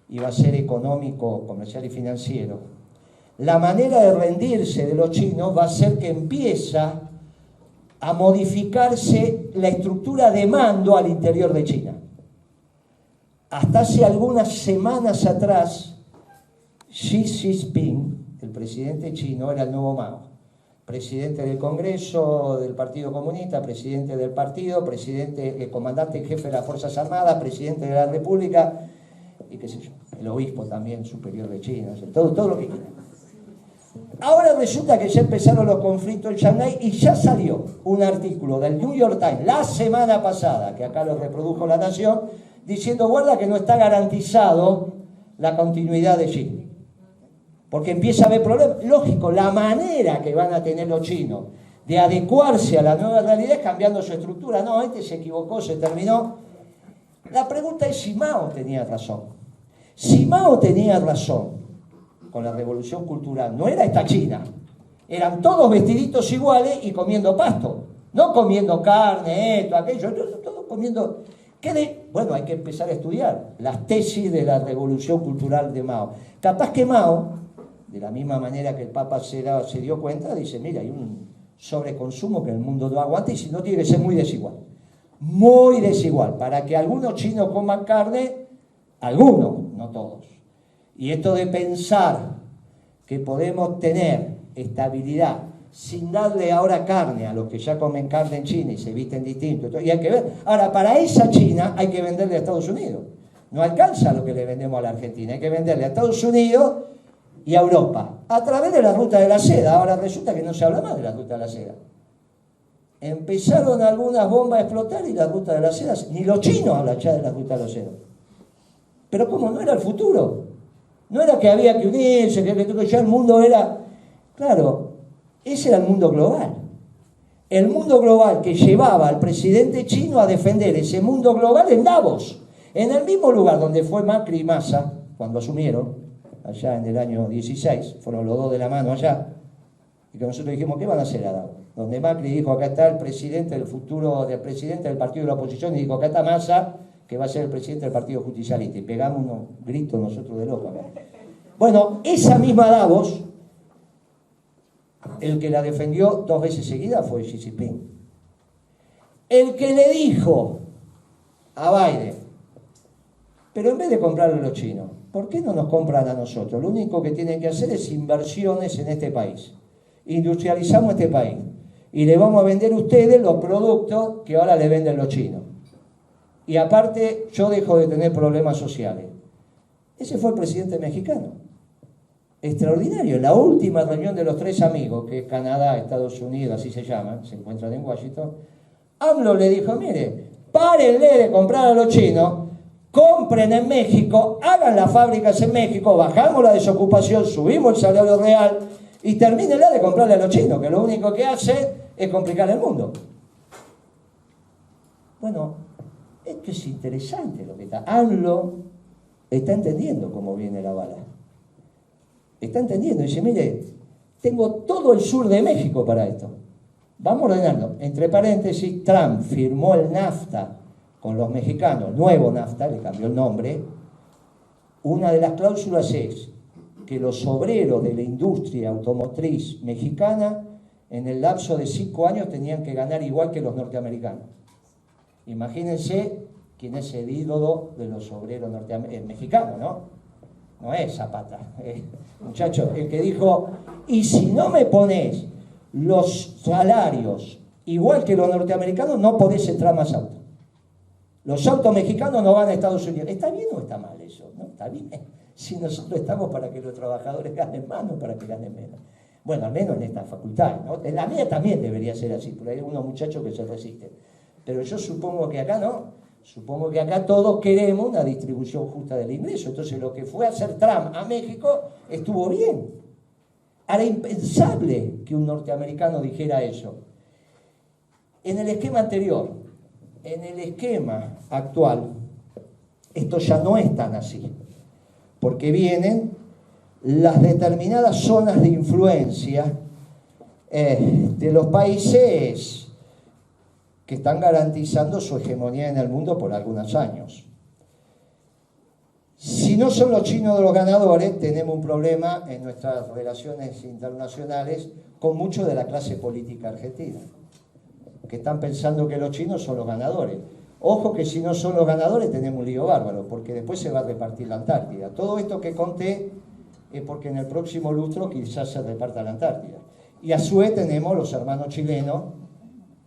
y va a ser económico, comercial y financiero, la manera de rendirse de los chinos va a ser que empieza a modificarse la estructura de mando al interior de China. Hasta hace algunas semanas atrás, Xi Jinping, el presidente chino, era el nuevo Mao. Presidente del Congreso del Partido Comunista, presidente del partido, comandante en jefe de las Fuerzas Armadas, presidente de la República, y qué sé yo, el obispo también superior de China, todo lo que quieran. Ahora resulta que ya empezaron los conflictos en Shanghái y ya salió un artículo del New York Times la semana pasada, que acá lo reprodujo La Nación, diciendo, guarda que no está garantizado la continuidad de China. Porque empieza a haber problemas. Lógico, la manera que van a tener los chinos de adecuarse a la nueva realidad es cambiando su estructura. No, este se equivocó, se terminó. La pregunta es si Mao tenía razón. Si Mao tenía razón con la revolución cultural, no era esta China. Eran todos vestiditos iguales y comiendo pasto. No comiendo carne, esto, aquello, todos comiendo... Bueno, hay que empezar a estudiar las tesis de la revolución cultural de Mao. Capaz que Mao, de la misma manera que el Papa se dio cuenta, dice, mira, hay un sobreconsumo que el mundo no aguanta y si no tiene que ser muy desigual. Muy desigual. Para que algunos chinos coman carne, algunos, no todos. Y esto de pensar que podemos tener estabilidad sin darle ahora carne a los que ya comen carne en China y se visten distinto, y hay que ver. Ahora, para esa China hay que venderle a Estados Unidos. No alcanza lo que le vendemos a la Argentina, hay que venderle a Estados Unidos y a Europa, a través de la ruta de la seda. Ahora resulta que no se habla más de la ruta de la seda. Empezaron algunas bombas a explotar y la ruta de la seda, ni los chinos hablan ya de la ruta de la seda. Pero ¿cómo? No era el futuro. No era que había que unirse, que ya el mundo era... Claro, ese era el mundo global. El mundo global que llevaba al presidente chino a defender ese mundo global en Davos, en el mismo lugar donde fue Macri y Massa cuando asumieron, allá en el año 16, fueron los dos de la mano allá, y que nosotros dijimos, ¿qué van a hacer a Davos? Donde Macri dijo, acá está el presidente, el futuro del presidente del partido de la oposición, y dijo, acá está Massa, que va a ser el presidente del partido justicialista, y pegamos unos gritos nosotros de locos. Bueno, esa misma Davos, el que la defendió 2 veces seguidas fue Xi Jinping. El que le dijo a Biden, pero en vez de comprarle a los chinos, ¿por qué no nos compran a nosotros? Lo único que tienen que hacer es inversiones en este país. Industrializamos este país y le vamos a vender a ustedes los productos que ahora le venden los chinos. Y aparte, yo dejo de tener problemas sociales. Ese fue el presidente mexicano. Extraordinario. En la última reunión de los 3 amigos, que es Canadá, Estados Unidos, así se llaman, se encuentran en Washington, AMLO le dijo, mire, párenle de comprar a los chinos, compren en México, hagan las fábricas en México, bajamos la desocupación, subimos el salario real y termínenla de comprarle a los chinos, que lo único que hace es complicar el mundo. Bueno, esto es interesante lo que está. AMLO está entendiendo cómo viene la bala. Está entendiendo. Dice, mire, tengo todo el sur de México para esto. Vamos ordenando. Entre paréntesis, Trump firmó el NAFTA con los mexicanos, nuevo NAFTA, le cambió el nombre. Una de las cláusulas es que los obreros de la industria automotriz mexicana en el lapso de 5 años tenían que ganar igual que los norteamericanos. Imagínense quién es el ídolo de los obreros mexicanos, ¿no? No es Zapata, muchacho, el que dijo, y si no me pones los salarios igual que los norteamericanos, no podés entrar más autos. Los autos mexicanos no van a Estados Unidos. ¿Está bien o está mal eso? No, está bien. Si nosotros estamos para que los trabajadores ganen más, no para que ganen menos. Bueno, al menos en esta facultad, ¿no? En la mía también debería ser así, porque hay unos muchachos que se resisten. Pero yo supongo que acá no. Supongo que acá todos queremos una distribución justa del ingreso. Entonces lo que fue a hacer Trump a México estuvo bien. Era impensable que un norteamericano dijera eso. En el esquema anterior, en el esquema actual, esto ya no es tan así. Porque vienen las determinadas zonas de influencia de los países que están garantizando su hegemonía en el mundo por algunos años. Si no son los chinos los ganadores, tenemos un problema en nuestras relaciones internacionales con mucho de la clase política argentina, que están pensando que los chinos son los ganadores. Ojo que si no son los ganadores tenemos un lío bárbaro, porque después se va a repartir la Antártida. Todo esto que conté es porque en el próximo lustro quizás se reparta la Antártida. Y a su vez tenemos los hermanos chilenos,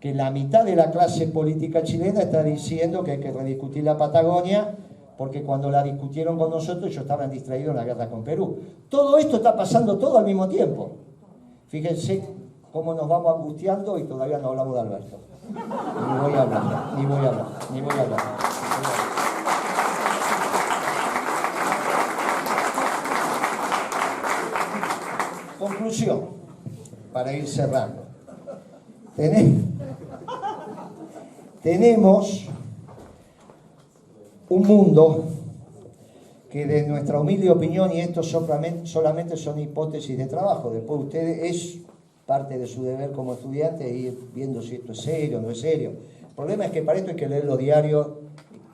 que la mitad de la clase política chilena está diciendo que hay que rediscutir la Patagonia, porque cuando la discutieron con nosotros ellos estaban distraídos en la guerra con Perú. Todo esto está pasando todo al mismo tiempo. Fíjense cómo nos vamos angustiando y todavía no hablamos de Alberto. Ni voy a hablar. Conclusión, para ir cerrando. Tenemos un mundo que de nuestra humilde opinión, y esto solamente son hipótesis de trabajo, después ustedes es parte de su deber como estudiante ir viendo si esto es serio o no es serio. El problema es que para esto hay que leer los diarios,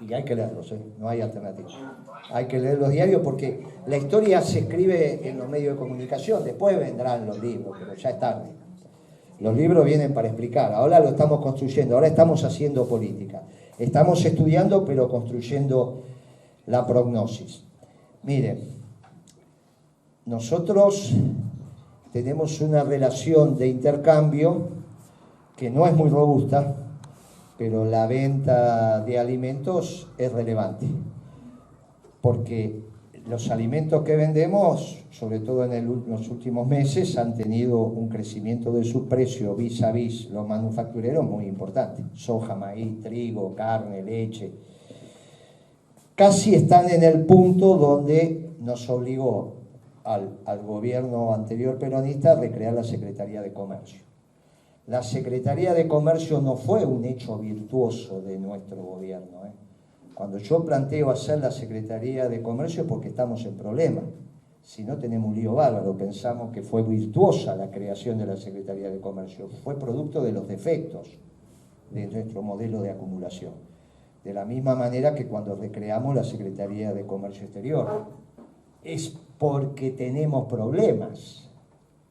y hay que leerlos, no hay alternativa. Hay que leer los diarios porque la historia se escribe en los medios de comunicación, después vendrán los libros, pero ya es tarde. Los libros vienen para explicar, ahora lo estamos construyendo, ahora estamos haciendo política. Estamos estudiando, pero construyendo la prognosis. Miren, nosotros tenemos una relación de intercambio que no es muy robusta, pero la venta de alimentos es relevante, porque los alimentos que vendemos, sobre todo en los últimos meses, han tenido un crecimiento de sus precios vis a vis los manufactureros muy importante. Soja, maíz, trigo, carne, leche. Casi están en el punto donde nos obligó al gobierno anterior peronista a recrear la Secretaría de Comercio. La Secretaría de Comercio no fue un hecho virtuoso de nuestro gobierno, Cuando yo planteo hacer la Secretaría de Comercio es porque estamos en problemas. Si no, tenemos un lío bárbaro. Pensamos que fue virtuosa la creación de la Secretaría de Comercio. Fue producto de los defectos de nuestro modelo de acumulación. De la misma manera que cuando recreamos la Secretaría de Comercio Exterior. Es porque tenemos problemas.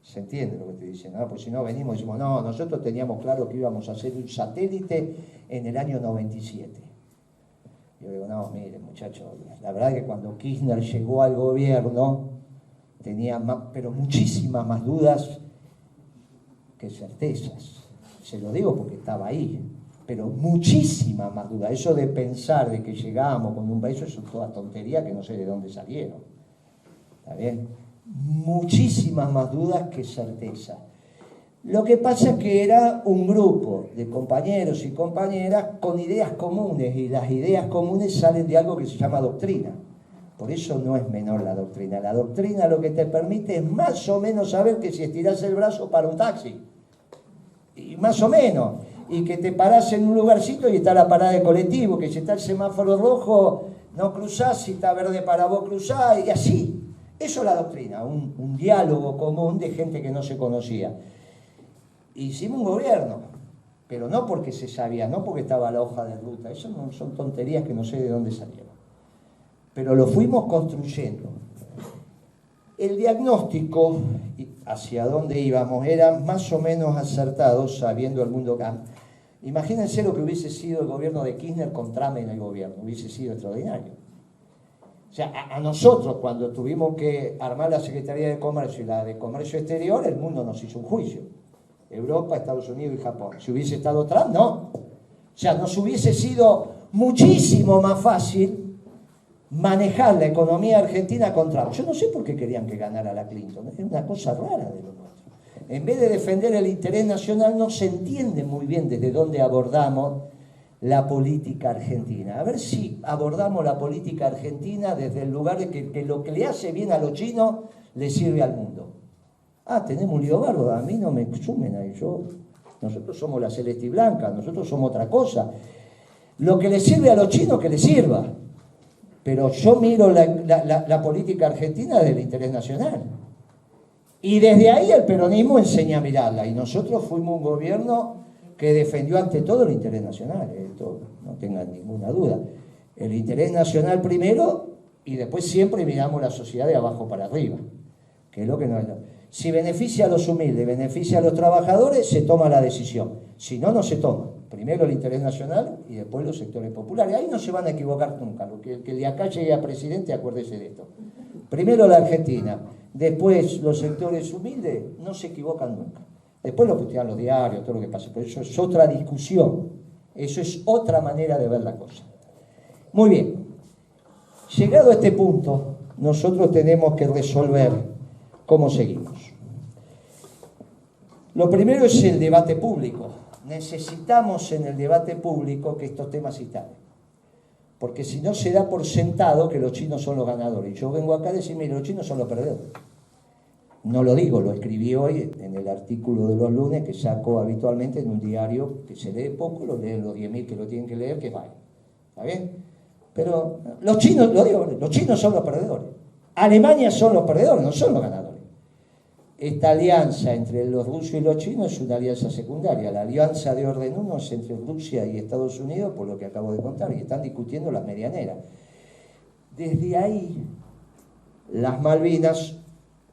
¿Se entiende lo que estoy diciendo? ¿No? Pues si no venimos y decimos, no, nosotros teníamos claro que íbamos a hacer un satélite en el año 97. Yo digo, no, miren muchachos, la verdad es que cuando Kirchner llegó al gobierno tenía pero muchísimas más dudas que certezas. Se lo digo porque estaba ahí, pero muchísimas más dudas. Eso de pensar de que llegábamos con un beso, eso es toda tontería que no sé de dónde salieron. ¿Está bien? Muchísimas más dudas que certeza. Lo que pasa es que era un grupo de compañeros y compañeras con ideas comunes, y las ideas comunes salen de algo que se llama doctrina. Por eso no es menor la doctrina. La doctrina lo que te permite es más o menos saber que si estirás el brazo para un taxi, y más o menos, y que te parás en un lugarcito y está la parada de colectivo, que si está el semáforo rojo no cruzás, si está verde para vos cruzás, y así. Eso es la doctrina, un diálogo común de gente que no se conocía. Hicimos un gobierno, pero no porque se sabía, no porque estaba la hoja de ruta, eso no son tonterías que no sé de dónde salieron. Pero lo fuimos construyendo. El diagnóstico hacia dónde íbamos era más o menos acertado, sabiendo el mundo que... Imagínense lo que hubiese sido el gobierno de Kirchner con Trump en el gobierno, hubiese sido extraordinario. O sea, a nosotros cuando tuvimos que armar la Secretaría de Comercio y la de Comercio Exterior, el mundo nos hizo un juicio. Europa, Estados Unidos y Japón. Si hubiese estado Trump, no. O sea, nos hubiese sido muchísimo más fácil manejar la economía argentina con Trump. Yo no sé por qué querían que ganara la Clinton. Es una cosa rara de lo nuestro. En vez de defender el interés nacional, no se entiende muy bien desde dónde abordamos la política argentina. A ver si abordamos la política argentina desde el lugar de que lo que le hace bien a los chinos le sirve al mundo. Ah, tenemos un lío bárbaro, a mí no me sumen ahí. Nosotros somos la celeste y blanca, nosotros somos otra cosa. Lo que le sirve a los chinos, que le sirva. Pero yo miro la política argentina desde el interés nacional. Y desde ahí el peronismo enseña a mirarla. Y nosotros fuimos un gobierno que defendió ante todo el interés nacional. Esto no tengan ninguna duda. El interés nacional primero y después siempre miramos la sociedad de abajo para arriba. Que es lo que no es. Si beneficia a los humildes, beneficia a los trabajadores, se toma la decisión. Si no, no se toma. Primero el interés nacional y después los sectores populares. Ahí no se van a equivocar nunca. El que de acá llegue a presidente, acuérdese de esto. Primero la Argentina, después los sectores humildes, no se equivocan nunca. Después lo putean los diarios, todo lo que pasa. Pero eso es otra discusión. Eso es otra manera de ver la cosa. Muy bien. Llegado a este punto, nosotros tenemos que resolver cómo seguimos. Lo primero es el debate público. Necesitamos en el debate público que estos temas se instalen. Porque si no, se da por sentado que los chinos son los ganadores. Y yo vengo acá a decir, mire, los chinos son los perdedores. No lo digo, lo escribí hoy en el artículo de los lunes que saco habitualmente en un diario que se lee poco, lo leen los 10.000 que lo tienen que leer, que vaya. ¿Está bien? Pero los chinos, lo digo, los chinos son los perdedores. Alemania son los perdedores, no son los ganadores. Esta alianza entre los rusos y los chinos es una alianza secundaria. La alianza de orden 1 es entre Rusia y Estados Unidos, por lo que acabo de contar, y están discutiendo las medianeras. Desde ahí, las Malvinas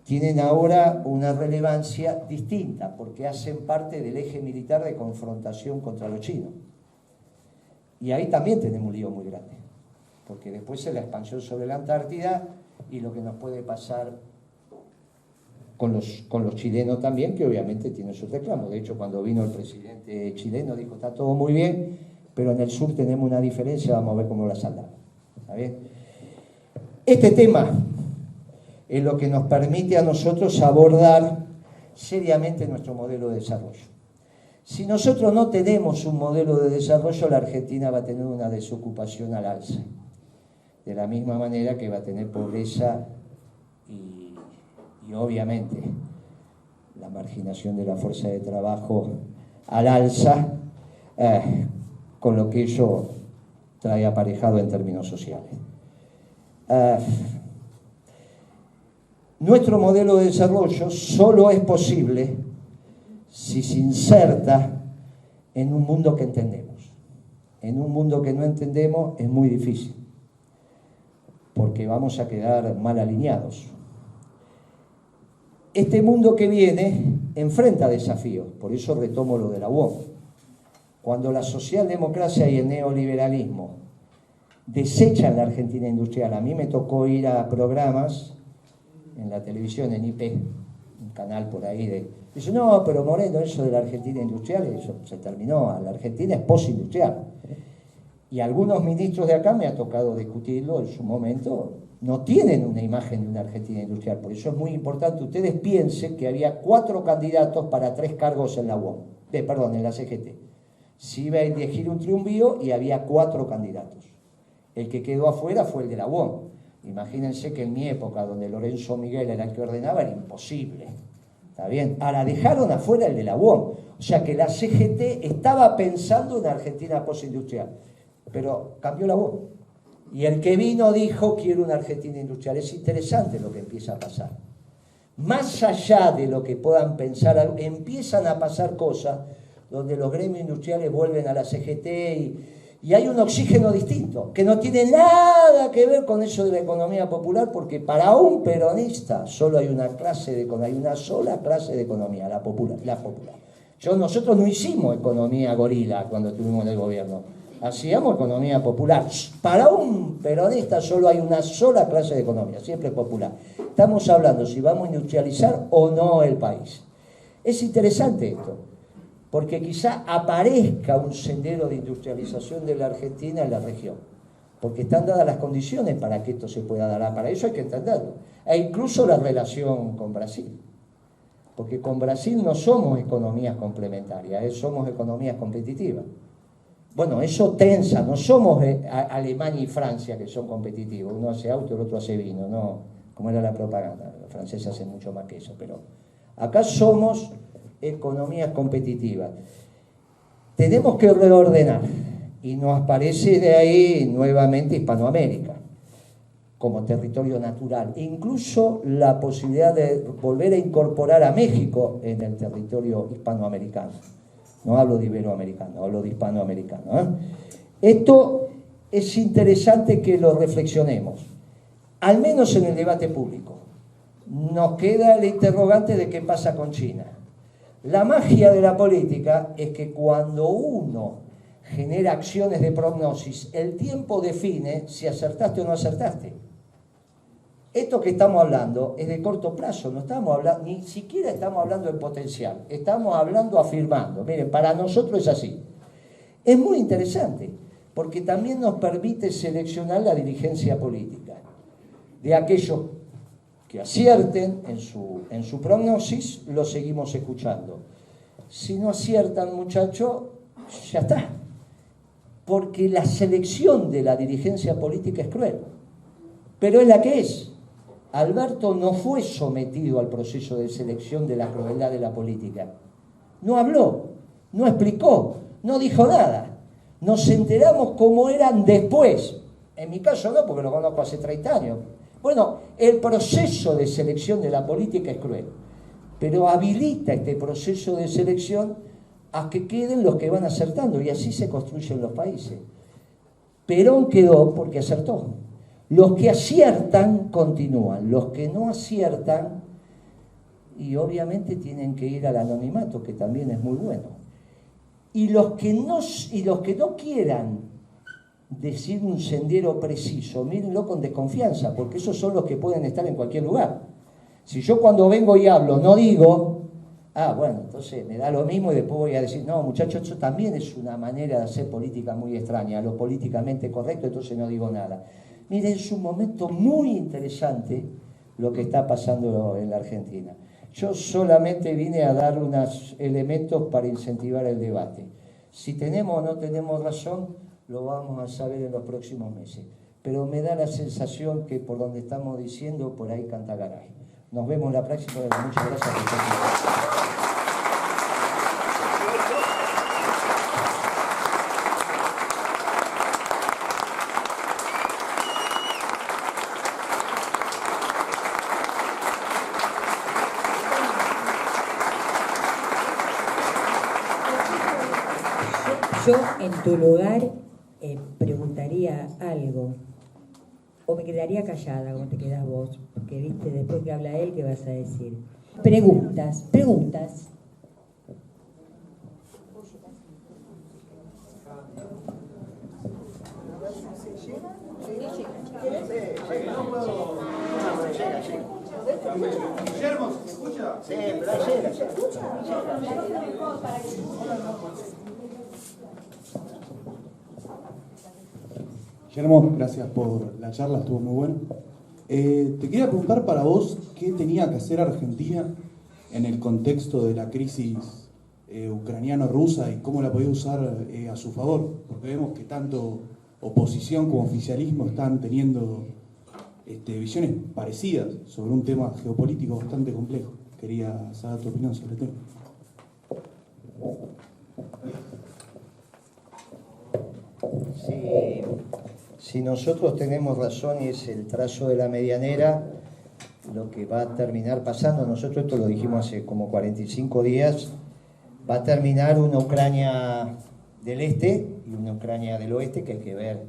tienen ahora una relevancia distinta, porque hacen parte del eje militar de confrontación contra los chinos. Y ahí también tenemos un lío muy grande. porque después es la expansión sobre la Antártida y lo que nos puede pasar con los chilenos también, que obviamente tienen sus reclamos. De hecho, cuando vino el presidente chileno dijo, está todo muy bien, pero en el sur tenemos una diferencia, vamos a ver cómo la saldamos. ¿Está bien? Este tema es lo que nos permite a nosotros abordar seriamente nuestro modelo de desarrollo. Si nosotros no tenemos un modelo de desarrollo, la Argentina va a tener una desocupación al alza. De la misma manera que va a tener pobreza y obviamente la marginación de la fuerza de trabajo al alza, con lo que ello trae aparejado en términos sociales. Nuestro modelo de desarrollo solo es posible si se inserta en un mundo que entendemos. En un mundo que no entendemos es muy difícil, porque vamos a quedar mal alineados. Este mundo que viene enfrenta desafíos, por eso retomo lo de la UOM. Cuando la socialdemocracia y el neoliberalismo desechan la Argentina industrial, a mí me tocó ir a programas en la televisión, en IP, un canal por ahí dice, no, pero Moreno, eso de la Argentina industrial, eso se terminó, la Argentina es postindustrial. Y algunos ministros de acá me ha tocado discutirlo en su momento, no tienen una imagen de una Argentina industrial. Por eso es muy importante, ustedes piensen que había 4 candidatos para 3 cargos en la UOM, en la CGT. Se iba a elegir un triunviro y había 4 candidatos. El que quedó afuera fue el de la UOM. Imagínense que en mi época, donde Lorenzo Miguel era el que ordenaba, era imposible. ¿Está bien? Ahora dejaron afuera el de la UOM. O sea que la CGT estaba pensando en una Argentina postindustrial, pero cambió la UOM. Y el que vino dijo, quiero una Argentina industrial. Es interesante lo que empieza a pasar. Más allá de lo que puedan pensar, empiezan a pasar cosas donde los gremios industriales vuelven a la CGT y hay un oxígeno distinto, que no tiene nada que ver con eso de la economía popular, porque para un peronista solo hay una sola clase de economía, la popular. Nosotros no hicimos economía gorila cuando estuvimos en el gobierno. Hacíamos economía popular. Para un peronista solo hay una sola clase de economía, siempre popular. Estamos hablando si vamos a industrializar o no el país. Es interesante esto, porque quizá aparezca un sendero de industrialización de la Argentina en la región, porque están dadas las condiciones para que esto se pueda dar. Para eso hay que entenderlo. E incluso la relación con Brasil, porque con Brasil no somos economías complementarias, somos economías competitivas. Bueno, eso tensa, no somos Alemania y Francia que son competitivos, uno hace auto y el otro hace vino, no, como era la propaganda, los franceses hacen mucho más que eso, pero acá somos economías competitivas. Tenemos que reordenar y nos aparece de ahí nuevamente Hispanoamérica como territorio natural, incluso la posibilidad de volver a incorporar a México en el territorio hispanoamericano. No hablo de iberoamericano, hablo de hispanoamericano. Esto es interesante que lo reflexionemos, al menos en el debate público. Nos queda el interrogante de qué pasa con China. La magia de la política es que cuando uno genera acciones de prognosis, el tiempo define si acertaste o no acertaste. Esto que estamos hablando es de corto plazo, no estamos hablando, ni siquiera estamos hablando en potencial, estamos hablando afirmando. Miren, para nosotros es así. Es muy interesante, porque también nos permite seleccionar la dirigencia política. De aquellos que acierten en su prognosis, lo seguimos escuchando. Si no aciertan, muchachos, ya está. Porque la selección de la dirigencia política es cruel, pero es la que es. Alberto no fue sometido al proceso de selección de la crueldad de la política. No habló, no explicó, no dijo nada. Nos enteramos cómo eran después. En mi caso no, porque lo conozco hace 30 años. Bueno, el proceso de selección de la política es cruel, pero habilita este proceso de selección a que queden los que van acertando, y así se construyen los países. Perón quedó porque acertó. Los que aciertan continúan, los que no aciertan, y obviamente tienen que ir al anonimato, que también es muy bueno. Y los que no quieran decir un sendero preciso, mírenlo con desconfianza, porque esos son los que pueden estar en cualquier lugar. Si yo cuando vengo y hablo no digo, bueno, entonces me da lo mismo y después voy a decir, no, muchachos, eso también es una manera de hacer política muy extraña, lo políticamente correcto, entonces no digo nada. Miren, es un momento muy interesante lo que está pasando en la Argentina. Yo solamente vine a dar unos elementos para incentivar el debate. Si tenemos o no tenemos razón, lo vamos a saber en los próximos meses. Pero me da la sensación que por donde estamos diciendo, por ahí canta Garay. Nos vemos la próxima. Muchas gracias por estar aquí. Yo en tu lugar preguntaría algo, o me quedaría callada como te quedas vos, porque viste, después que habla él, ¿qué vas a decir? Preguntas. Guillermo, ¿se escucha? Sí, pero llega. Guillermo, gracias por la charla, estuvo muy buena. Te quería preguntar para vos, ¿qué tenía que hacer Argentina en el contexto de la crisis ucraniano-rusa y cómo la podía usar a su favor? Porque vemos que tanto oposición como oficialismo están teniendo visiones parecidas sobre un tema geopolítico bastante complejo. Quería saber tu opinión sobre el tema. Si nosotros tenemos razón y es el trazo de la medianera, lo que va a terminar pasando, nosotros esto lo dijimos hace como 45 días, va a terminar una Ucrania del este y una Ucrania del oeste, que hay que ver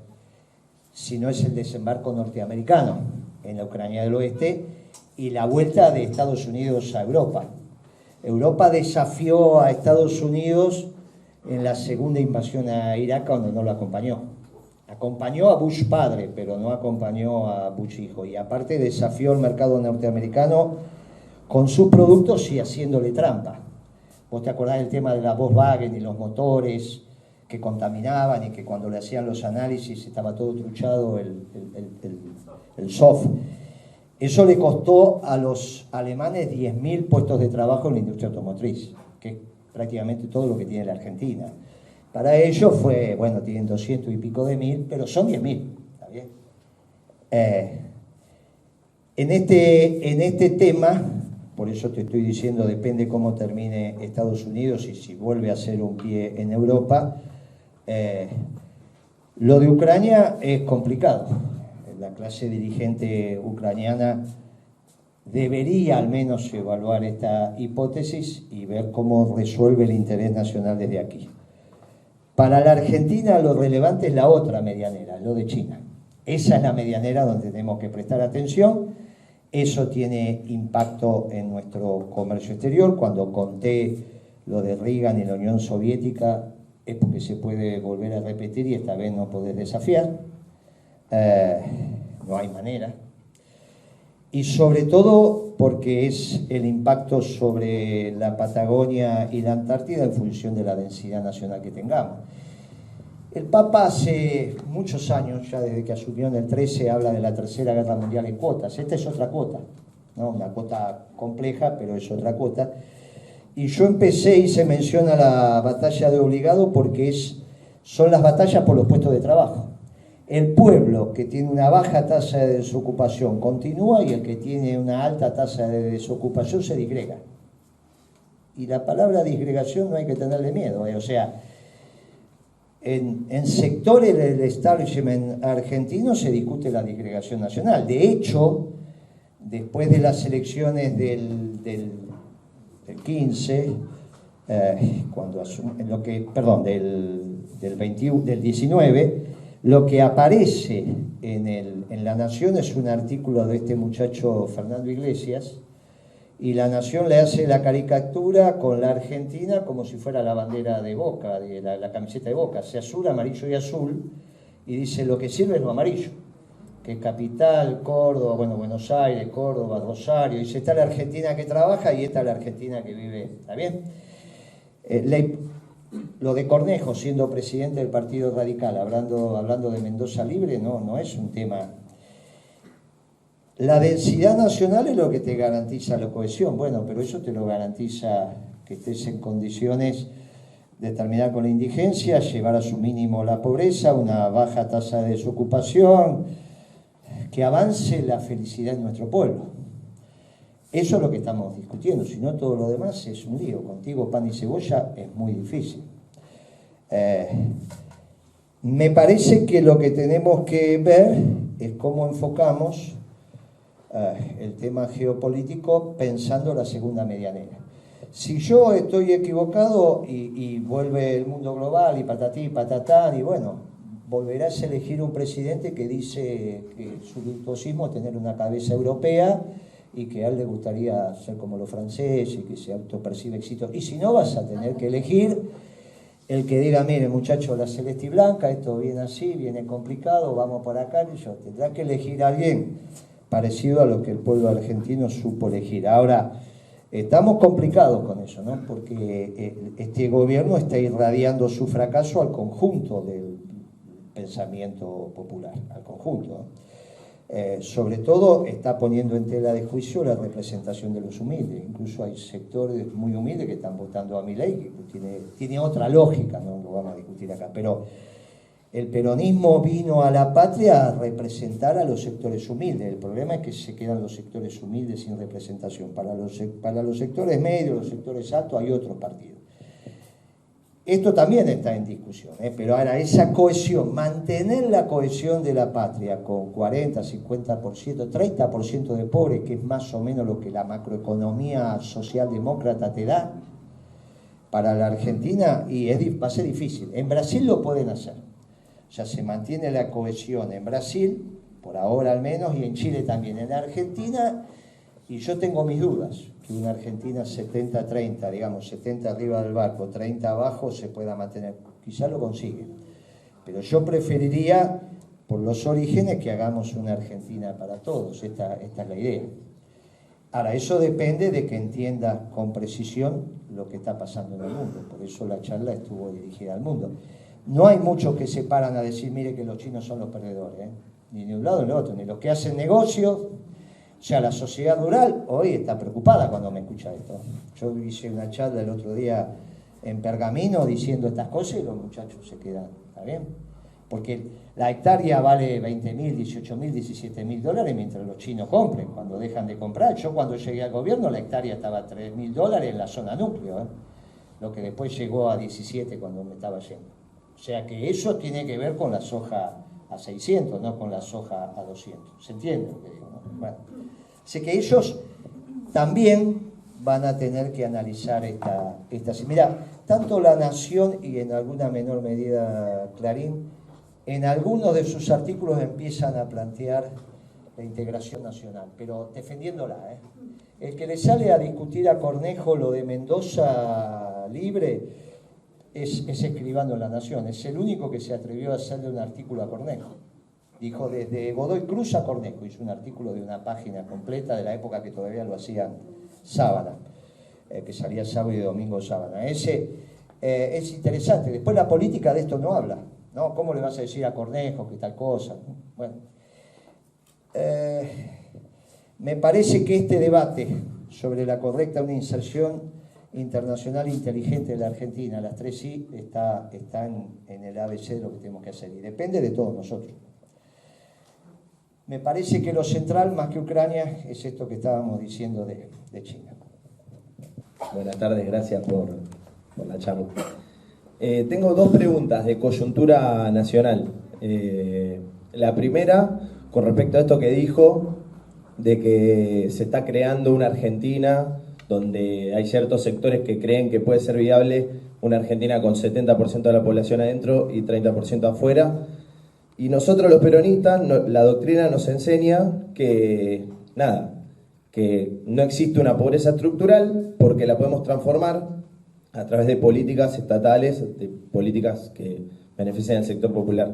si no es el desembarco norteamericano en la Ucrania del oeste y la vuelta de Estados Unidos a Europa. Europa desafió a Estados Unidos en la segunda invasión a Irak, donde no lo acompañó. Acompañó a Bush padre, pero no acompañó a Bush hijo. Y aparte desafió al mercado norteamericano con sus productos y haciéndole trampa. ¿Vos te acordás del tema de la Volkswagen y los motores que contaminaban y que cuando le hacían los análisis estaba todo truchado el soft? Eso le costó a los alemanes 10.000 puestos de trabajo en la industria automotriz, que es prácticamente todo lo que tiene la Argentina. Para ellos fue, bueno, tienen 200 y pico de mil, pero son 10.000, ¿está bien? En este tema, por eso te estoy diciendo, depende cómo termine Estados Unidos y si vuelve a hacer un pie en Europa, lo de Ucrania es complicado. La clase dirigente ucraniana debería al menos evaluar esta hipótesis y ver cómo resuelve el interés nacional desde aquí. Para la Argentina lo relevante es la otra medianera, lo de China. Esa es la medianera donde tenemos que prestar atención. Eso tiene impacto en nuestro comercio exterior. Cuando conté lo de Reagan y la Unión Soviética es porque se puede volver a repetir y esta vez no podés desafiar. No hay manera. Y sobre todo porque es el impacto sobre la Patagonia y la Antártida en función de la densidad nacional que tengamos. El Papa hace muchos años, ya desde que asumió en el 13, habla de la Tercera Guerra Mundial en cuotas. Esta es otra cuota, ¿no? Una cuota compleja, pero es otra cuota. Y yo empecé, hice mención a la batalla de obligado porque son las batallas por los puestos de trabajo. El pueblo que tiene una baja tasa de desocupación continúa y el que tiene una alta tasa de desocupación se disgrega. Y la palabra disgregación no hay que tenerle miedo, O sea, en sectores del establishment argentino se discute la disgregación nacional. De hecho, después de las elecciones del 15, del 19, lo que aparece en La Nación es un artículo de este muchacho Fernando Iglesias, y La Nación le hace la caricatura con la Argentina como si fuera la bandera de Boca, de la camiseta de Boca, sea azul, amarillo y azul, y dice lo que sirve es lo amarillo, que es Capital, Córdoba, bueno, Buenos Aires, Córdoba, Rosario, dice está la Argentina que trabaja y esta la Argentina que vive, ¿está bien? Lo de Cornejo siendo presidente del Partido Radical, hablando de Mendoza Libre, no es un tema. La densidad nacional es lo que te garantiza la cohesión, bueno, pero eso te lo garantiza que estés en condiciones de terminar con la indigencia, llevar a su mínimo la pobreza, una baja tasa de desocupación, que avance la felicidad en nuestro pueblo. Eso es lo que estamos discutiendo, si no todo lo demás es un lío. Contigo pan y cebolla es muy difícil. Me parece que lo que tenemos que ver es cómo enfocamos el tema geopolítico pensando la segunda medianera. Si yo estoy equivocado y vuelve el mundo global y patatí, patatán, y bueno, volverás a elegir un presidente que dice que su virtuosismo es tener una cabeza europea y que a él le gustaría ser como los franceses y que se autopercibe exitoso. Y si no, vas a tener que elegir el que diga, mire muchachos, la celeste y blanca, esto viene así, viene complicado, vamos por acá, y yo tendrá que elegir a alguien parecido a lo que el pueblo argentino supo elegir. Ahora, estamos complicados con eso, ¿no? Porque este gobierno está irradiando su fracaso al conjunto del pensamiento popular, al conjunto, ¿no? Sobre todo está poniendo en tela de juicio la representación de los humildes. Incluso hay sectores muy humildes que están votando a Milei, que tiene otra lógica, no lo vamos a discutir acá, pero el peronismo vino a la patria a representar a los sectores humildes. El problema es que se quedan los sectores humildes sin representación. Para los sectores medios, los sectores altos, hay otros partidos. Esto también está en discusión, pero ahora esa cohesión, mantener la cohesión de la patria con 40, 50%, 30% de pobres, que es más o menos lo que la macroeconomía socialdemócrata te da para la Argentina, y va a ser difícil. En Brasil lo pueden hacer. O sea, se mantiene la cohesión en Brasil, por ahora al menos, y en Chile también. En la Argentina, y yo tengo mis dudas, que una Argentina 70-30, digamos, 70 arriba del barco, 30 abajo, se pueda mantener. Quizá lo consigue. Pero yo preferiría, por los orígenes, que hagamos una Argentina para todos. Esta es la idea. Ahora, eso depende de que entiendas con precisión lo que está pasando en el mundo. Por eso la charla estuvo dirigida al mundo. No hay muchos que se paran a decir, mire que los chinos son los perdedores, ni de un lado ni del otro, ni los que hacen negocios. O sea, la sociedad rural hoy está preocupada cuando me escucha esto. Yo hice una charla el otro día en Pergamino diciendo estas cosas y los muchachos se quedan, ¿está bien? Porque la hectárea vale 20.000, 18.000, 17.000 dólares mientras los chinos compren. Cuando dejan de comprar, yo cuando llegué al gobierno la hectárea estaba a 3.000 dólares en la zona núcleo, lo que después llegó a 17 cuando me estaba yendo. O sea que eso tiene que ver con la soja a 600, no con la soja a 200. ¿Se entiende lo que digo, no? Bueno, así que ellos también van a tener que analizar esta. Mirá, tanto La Nación y en alguna menor medida Clarín, en algunos de sus artículos empiezan a plantear la integración nacional, pero defendiéndola. El que le sale a discutir a Cornejo lo de Mendoza Libre es escribano en La Nación, es el único que se atrevió a hacerle un artículo a Cornejo. Dijo desde Godoy Cruz a Cornejo, hizo un artículo de una página completa de la época que todavía lo hacían Sábana, que salía sábado y domingo Sábana. Ese es interesante. Después la política de esto no habla, ¿no? ¿Cómo le vas a decir a Cornejo que tal cosa? Bueno, me parece que este debate sobre la correcta una inserción internacional inteligente de la Argentina, las 3 I, están en el ABC de lo que tenemos que hacer y depende de todos nosotros. Me parece que lo central, más que Ucrania, es esto que estábamos diciendo de China. Buenas tardes, gracias por la charla. Tengo 2 preguntas de coyuntura nacional. La primera, con respecto a esto que dijo, de que se está creando una Argentina donde hay ciertos sectores que creen que puede ser viable una Argentina con 70% de la población adentro y 30% afuera. Y nosotros los peronistas, la doctrina nos enseña que no existe una pobreza estructural porque la podemos transformar a través de políticas estatales, de políticas que benefician al sector popular.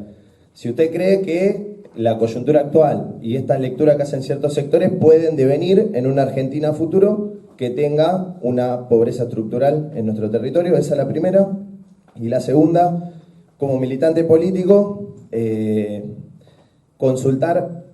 Si usted cree que la coyuntura actual y esta lectura que hacen ciertos sectores pueden devenir en una Argentina futuro que tenga una pobreza estructural en nuestro territorio. Esa es la primera. Y la segunda, como militante político, consultar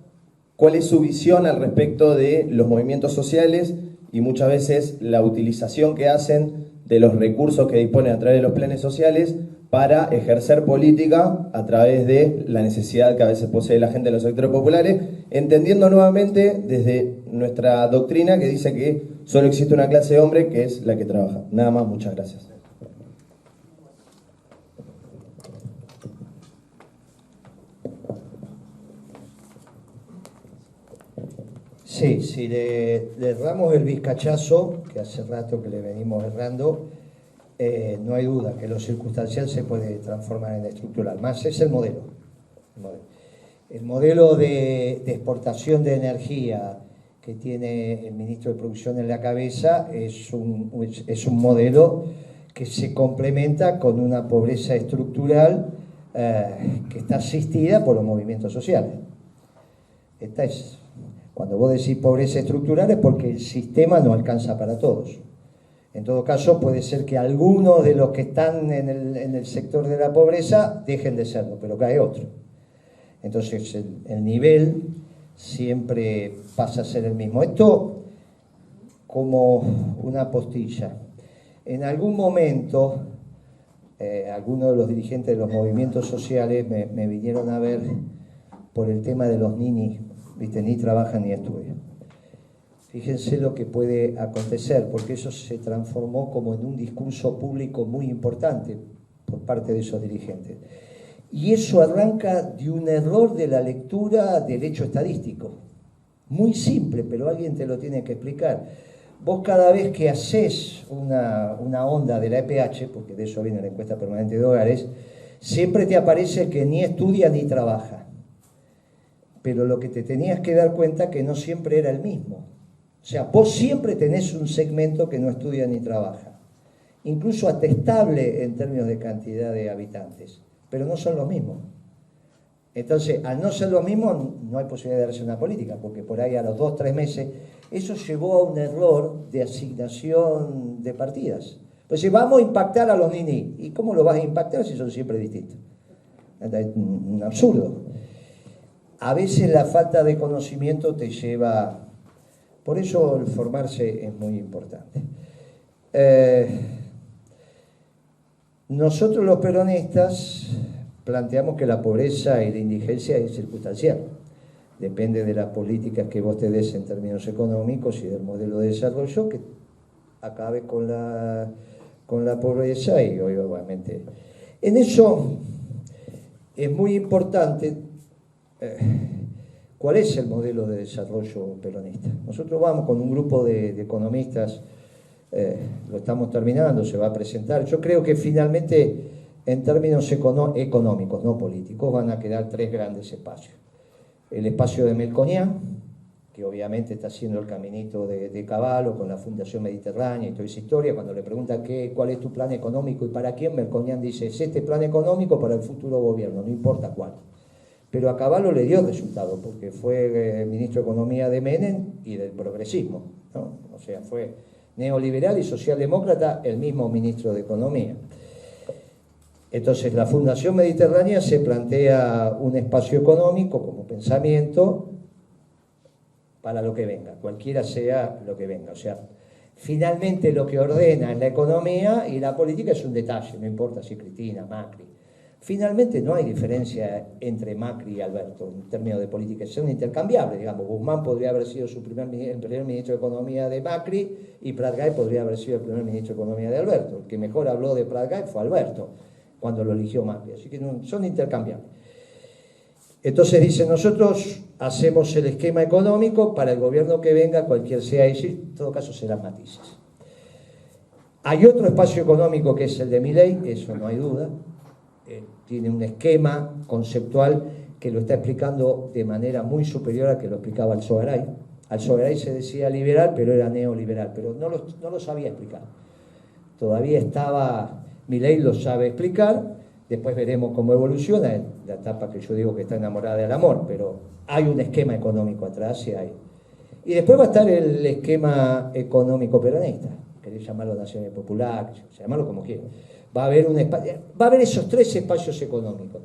cuál es su visión al respecto de los movimientos sociales y muchas veces la utilización que hacen de los recursos que disponen a través de los planes sociales para ejercer política a través de la necesidad que a veces posee la gente de los sectores populares, entendiendo nuevamente desde nuestra doctrina que dice que solo existe una clase de hombre que es la que trabaja. Nada más, muchas gracias. Sí, si le erramos el vizcachazo, que hace rato que le venimos errando, no hay duda que lo circunstancial se puede transformar en estructural. Más es el modelo. El modelo de exportación de energía que tiene el ministro de Producción en la cabeza es un modelo que se complementa con una pobreza estructural que está asistida por los movimientos sociales. Cuando vos decís pobreza estructural es porque el sistema no alcanza para todos. En todo caso, puede ser que algunos de los que están en el sector de la pobreza dejen de serlo, pero cae otro. Entonces, el nivel siempre pasa a ser el mismo. Esto como una postilla. En algún momento, algunos de los dirigentes de los movimientos sociales me vinieron a ver por el tema de los ninis, ¿viste? Ni trabajan ni estudian. Fíjense lo que puede acontecer, porque eso se transformó como en un discurso público muy importante por parte de esos dirigentes. Y eso arranca de un error de la lectura del hecho estadístico. Muy simple, pero alguien te lo tiene que explicar. Vos cada vez que haces una onda de la EPH, porque de eso viene la encuesta permanente de hogares, siempre te aparece que ni estudia ni trabaja. Pero lo que te tenías que dar cuenta que no siempre era el mismo. O sea, vos siempre tenés un segmento que no estudia ni trabaja, incluso atestable en términos de cantidad de habitantes, pero no son los mismos. Entonces, al no ser los mismos, no hay posibilidad de hacer una política, porque por ahí a los 2 o 3 meses, eso llevó a un error de asignación de partidas. Pues vamos a impactar a los ninis. ¿Y cómo lo vas a impactar si son siempre distintos? Es un absurdo. A veces la falta de conocimiento te lleva... Por eso el formarse es muy importante. Nosotros los peronistas planteamos que la pobreza y la indigencia es circunstancial. Depende de las políticas que vos te des en términos económicos y del modelo de desarrollo que acabe con la pobreza y obviamente. En eso es muy importante... ¿Cuál es el modelo de desarrollo peronista? Nosotros vamos con un grupo de economistas, lo estamos terminando, se va a presentar. Yo creo que finalmente, en términos económicos, no políticos, van a quedar 3 grandes espacios. El espacio de Melconian, que obviamente está haciendo el caminito de Cavallo con la Fundación Mediterránea y toda esa historia. Cuando le preguntan cuál es tu plan económico y para quién, Melconian dice, es este plan económico para el futuro gobierno, no importa cuál. Pero a Cavallo le dio resultado, porque fue ministro de Economía de Menem y del progresismo, ¿no? O sea, fue neoliberal y socialdemócrata el mismo ministro de Economía. Entonces, la Fundación Mediterránea se plantea un espacio económico como pensamiento para lo que venga, cualquiera sea lo que venga. O sea, finalmente lo que ordena es la economía y la política es un detalle, no importa si Cristina, Macri. Finalmente no hay diferencia entre Macri y Alberto en términos de política, son intercambiables, digamos. Guzmán podría haber sido el primer ministro de Economía de Macri y Pratgay podría haber sido el primer ministro de Economía de Alberto. El que mejor habló de Pratgay fue Alberto, cuando lo eligió Macri, así que son intercambiables. Entonces dice, nosotros hacemos el esquema económico para el gobierno que venga, cualquier sea ese, en todo caso serán matices. Hay otro espacio económico que es el de Milei, eso no hay duda. Tiene un esquema conceptual que lo está explicando de manera muy superior a que lo explicaba Alzogaray. Alzogaray se decía liberal, pero era neoliberal, pero no lo sabía explicar. Todavía estaba, Milei lo sabe explicar, Después veremos cómo evoluciona, en la etapa que yo digo que está enamorada del amor, pero hay un esquema económico atrás y hay. Y después va a estar el esquema económico peronista, querés llamarlo nacional popular, llamarlo como quieras. Va a haber esos tres espacios económicos.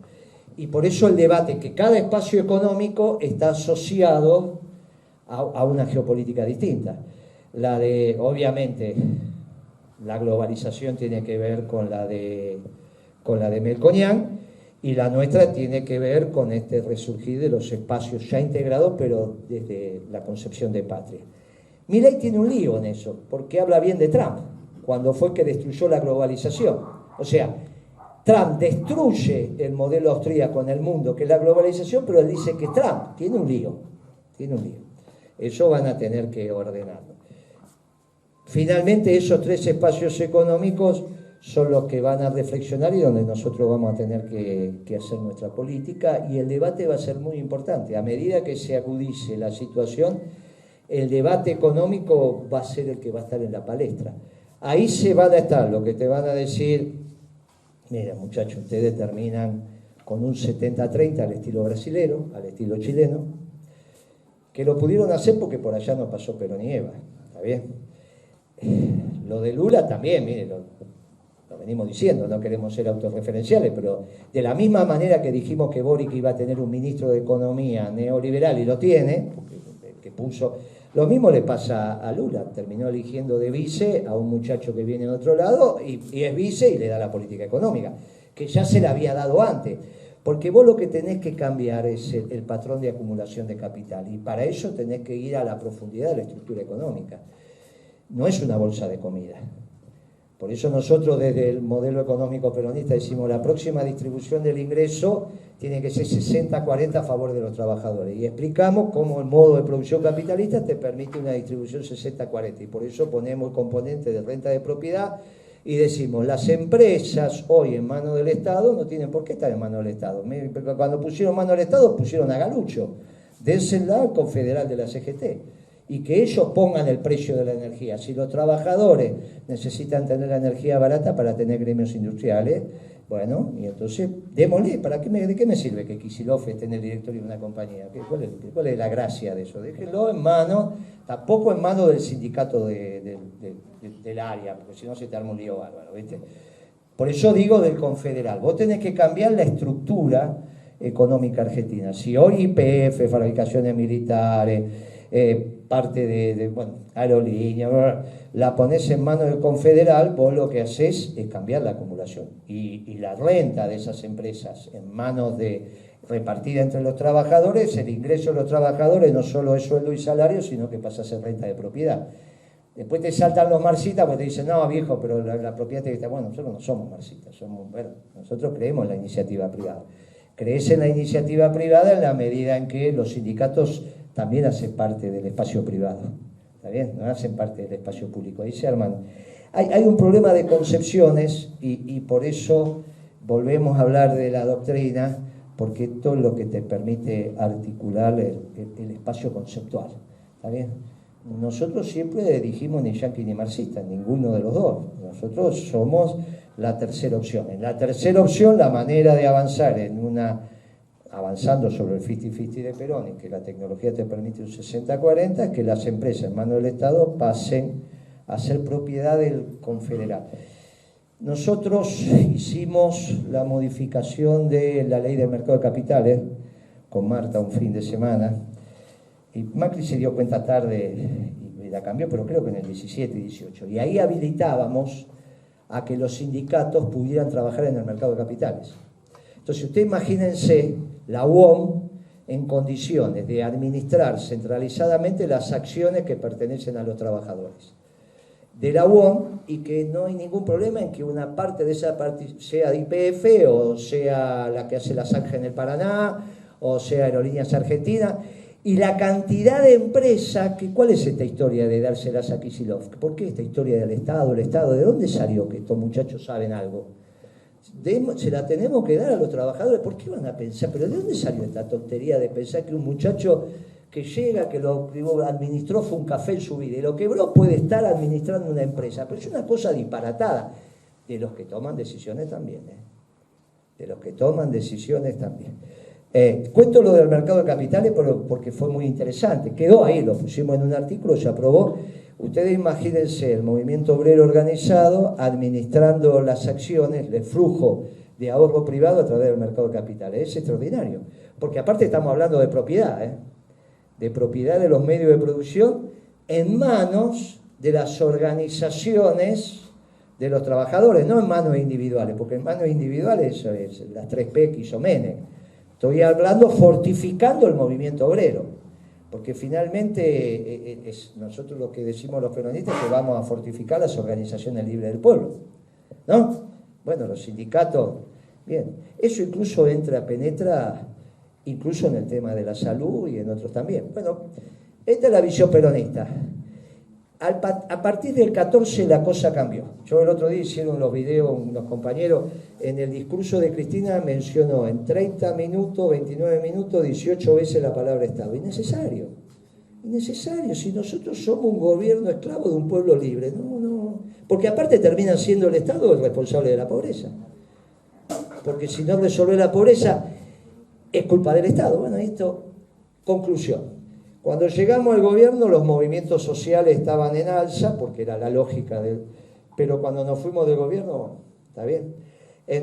Y por eso el debate, que cada espacio económico está asociado a una geopolítica distinta. La de, obviamente, la globalización tiene que ver con la de Melconian, y la nuestra tiene que ver con este resurgir de los espacios ya integrados, pero desde la concepción de patria. Milei tiene un lío en eso, porque habla bien de Trump, cuando fue que destruyó la globalización. O sea, Trump destruye el modelo austríaco en el mundo, que es la globalización, pero él dice que Trump tiene un lío. Eso van a tener que ordenarlo. Finalmente, esos tres espacios económicos son los que van a reflexionar y donde nosotros vamos a tener que hacer nuestra política, y el debate va a ser muy importante. A medida que se agudice la situación, el debate económico va a ser el que va a estar en la palestra. Ahí se van a estar, lo que te van a decir, mira muchachos, ustedes terminan con un 70-30 al estilo brasilero, al estilo chileno, que lo pudieron hacer porque por allá no pasó Perón y Eva, ¿está bien? Lo de Lula también, mire, lo venimos diciendo, no queremos ser autorreferenciales, pero de la misma manera que dijimos que Boric iba a tener un ministro de Economía neoliberal, y lo tiene, que puso, lo mismo le pasa a Lula, terminó eligiendo de vice a un muchacho que viene de otro lado, y es vice y le da la política económica, que ya se la había dado antes, porque vos lo que tenés que cambiar es el patrón de acumulación de capital, y para eso tenés que ir a la profundidad de la estructura económica. No es una bolsa de comida. Por eso nosotros desde el modelo económico peronista decimos la próxima distribución del ingreso tiene que ser 60-40 a favor de los trabajadores. Y explicamos cómo el modo de producción capitalista te permite una distribución 60-40. Y por eso ponemos el componente de renta de propiedad y decimos, las empresas hoy en manos del Estado no tienen por qué estar en manos del Estado. Cuando pusieron manos del Estado pusieron a Galucho, dénsela al confederal de la CGT. Y que ellos pongan el precio de la energía. Si los trabajadores necesitan tener la energía barata para tener gremios industriales, bueno, y entonces démosle. ¿De qué me sirve que Kicillof esté en el directorio de una compañía? ¿Cuál es la gracia de eso? Déjenlo en manos, tampoco en manos del sindicato del área, porque si no se te arma un lío bárbaro, ¿viste? Por eso digo del confederal. Vos tenés que cambiar la estructura económica argentina. Si hoy YPF, fabricaciones militares, parte de aerolínea, la ponés en manos del confederal, vos lo que haces es cambiar la acumulación. Y la renta de esas empresas en manos repartida entre los trabajadores, el ingreso de los trabajadores no solo es sueldo y salario, sino que pasa a ser renta de propiedad. Después te saltan los marxistas porque te dicen, no viejo, pero la propiedad te dice, bueno, nosotros no somos marxistas, nosotros creemos en la iniciativa privada. Crees en la iniciativa privada en la medida en que los sindicatos también hacen parte del espacio privado, ¿está bien? No hacen parte del espacio público, ahí se arman. Hay un problema de concepciones y por eso volvemos a hablar de la doctrina, porque esto es lo que te permite articular el espacio conceptual, ¿está bien? Nosotros siempre dijimos ni yanqui ni marxista, ninguno de los dos. Nosotros somos la tercera opción. En la tercera opción, la manera de avanzar avanzando sobre el 50-50 de Perón y que la tecnología te permite un 60-40, es que las empresas en manos del Estado pasen a ser propiedad del confederal. Nosotros hicimos la modificación de la ley del mercado de capitales con Marta un fin de semana, y Macri se dio cuenta tarde y la cambió, pero creo que en el 17 y 18, y ahí habilitábamos a que los sindicatos pudieran trabajar en el mercado de capitales. Entonces, ustedes imagínense la UOM en condiciones de administrar centralizadamente las acciones que pertenecen a los trabajadores de la UOM, y que no hay ningún problema en que una parte de esa parte sea de YPF, o sea la que hace la Zanja en el Paraná, o sea Aerolíneas Argentinas, y la cantidad de empresas, ¿cuál es esta historia de dárselas a Kicillof? ¿Por qué esta historia del Estado? ¿El Estado de dónde salió que estos muchachos saben algo? Se la tenemos que dar a los trabajadores. ¿Por qué van a pensar? ¿Pero de dónde salió esta tontería de pensar que un muchacho que llega, que lo administró, fue un café en su vida y lo quebró, puede estar administrando una empresa? Pero es una cosa disparatada de los que toman decisiones también, de los que toman decisiones también. Cuento lo del mercado de capitales porque fue muy interesante. Quedó ahí, lo pusimos en un artículo, se aprobó. Ustedes imagínense el movimiento obrero organizado administrando las acciones, el flujo de ahorro privado a través del mercado de capitales. Es extraordinario, porque aparte estamos hablando de propiedad, de propiedad de los medios de producción en manos de las organizaciones de los trabajadores, no en manos individuales, porque en manos individuales eso es las 3P que hizo Menem. Estoy hablando fortificando el movimiento obrero, porque finalmente nosotros lo que decimos los peronistas es que vamos a fortificar las organizaciones libres del pueblo, ¿no? Bueno, los sindicatos, bien, eso incluso penetra incluso en el tema de la salud y en otros también. Bueno, esta es la visión peronista. A partir del 14 la cosa cambió. Yo el otro día hicieron los videos unos compañeros, en el discurso de Cristina mencionó en 30 minutos, 29 minutos, 18 veces la palabra Estado. Innecesario, si nosotros somos un gobierno esclavo de un pueblo libre, no, porque aparte terminan siendo el Estado el responsable de la pobreza, porque si no resuelve la pobreza es culpa del Estado. Bueno, esto, conclusión. Cuando llegamos al gobierno los movimientos sociales estaban en alza, porque era la lógica pero cuando nos fuimos del gobierno, está bien.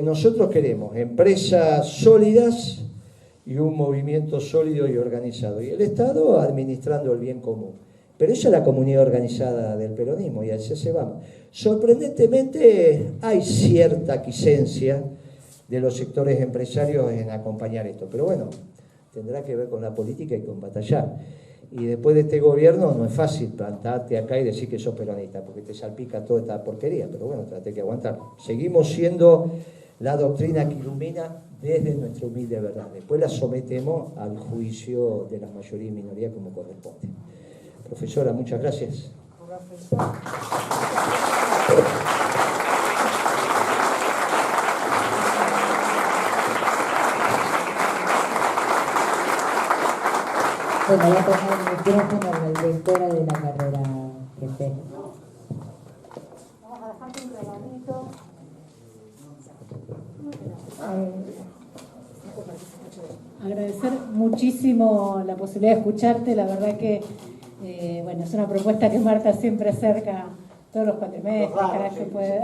Nosotros queremos empresas sólidas y un movimiento sólido y organizado. Y el Estado administrando el bien común. Pero esa es la comunidad organizada del peronismo y así se va. Sorprendentemente hay cierta quiescencia de los sectores empresarios en acompañar esto. Pero bueno, tendrá que ver con la política y con batallar. Y después de este gobierno no es fácil plantarte acá y decir que sos peronista, porque te salpica toda esta porquería, pero bueno, trate que aguantar. Seguimos siendo la doctrina que ilumina desde nuestra humilde verdad. Después la sometemos al juicio de la mayoría y minoría como corresponde. Profesora, muchas gracias. Bueno, voy a tomar el micrófono a la directora de la carrera, jefe. Vamos a dejarte un regalito. Agradecer muchísimo la posibilidad de escucharte. La verdad que bueno, es una propuesta que Marta siempre acerca todos los cuatrimestres, cada vez que puede.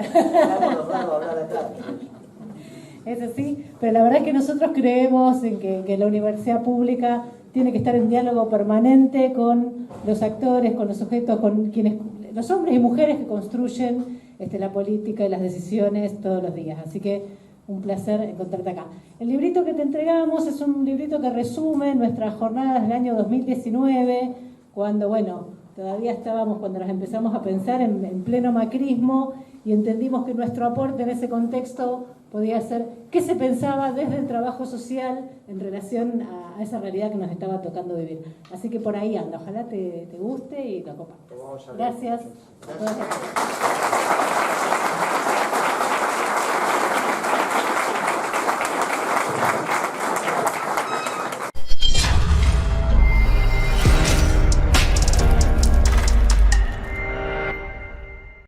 Es así, pero la verdad es que nosotros creemos en que la universidad pública tiene que estar en diálogo permanente con los actores, con los sujetos, con quienes, los hombres y mujeres que construyen la política y las decisiones todos los días. Así que un placer encontrarte acá. El librito que te entregamos es un librito que resume nuestras jornadas del año 2019, cuando, bueno, todavía estábamos, cuando nos empezamos a pensar en pleno macrismo y entendimos que nuestro aporte en ese contexto podía ser qué se pensaba desde el trabajo social en relación a esa realidad que nos estaba tocando vivir. Así que por ahí anda, ojalá te guste y lo compartas. Gracias.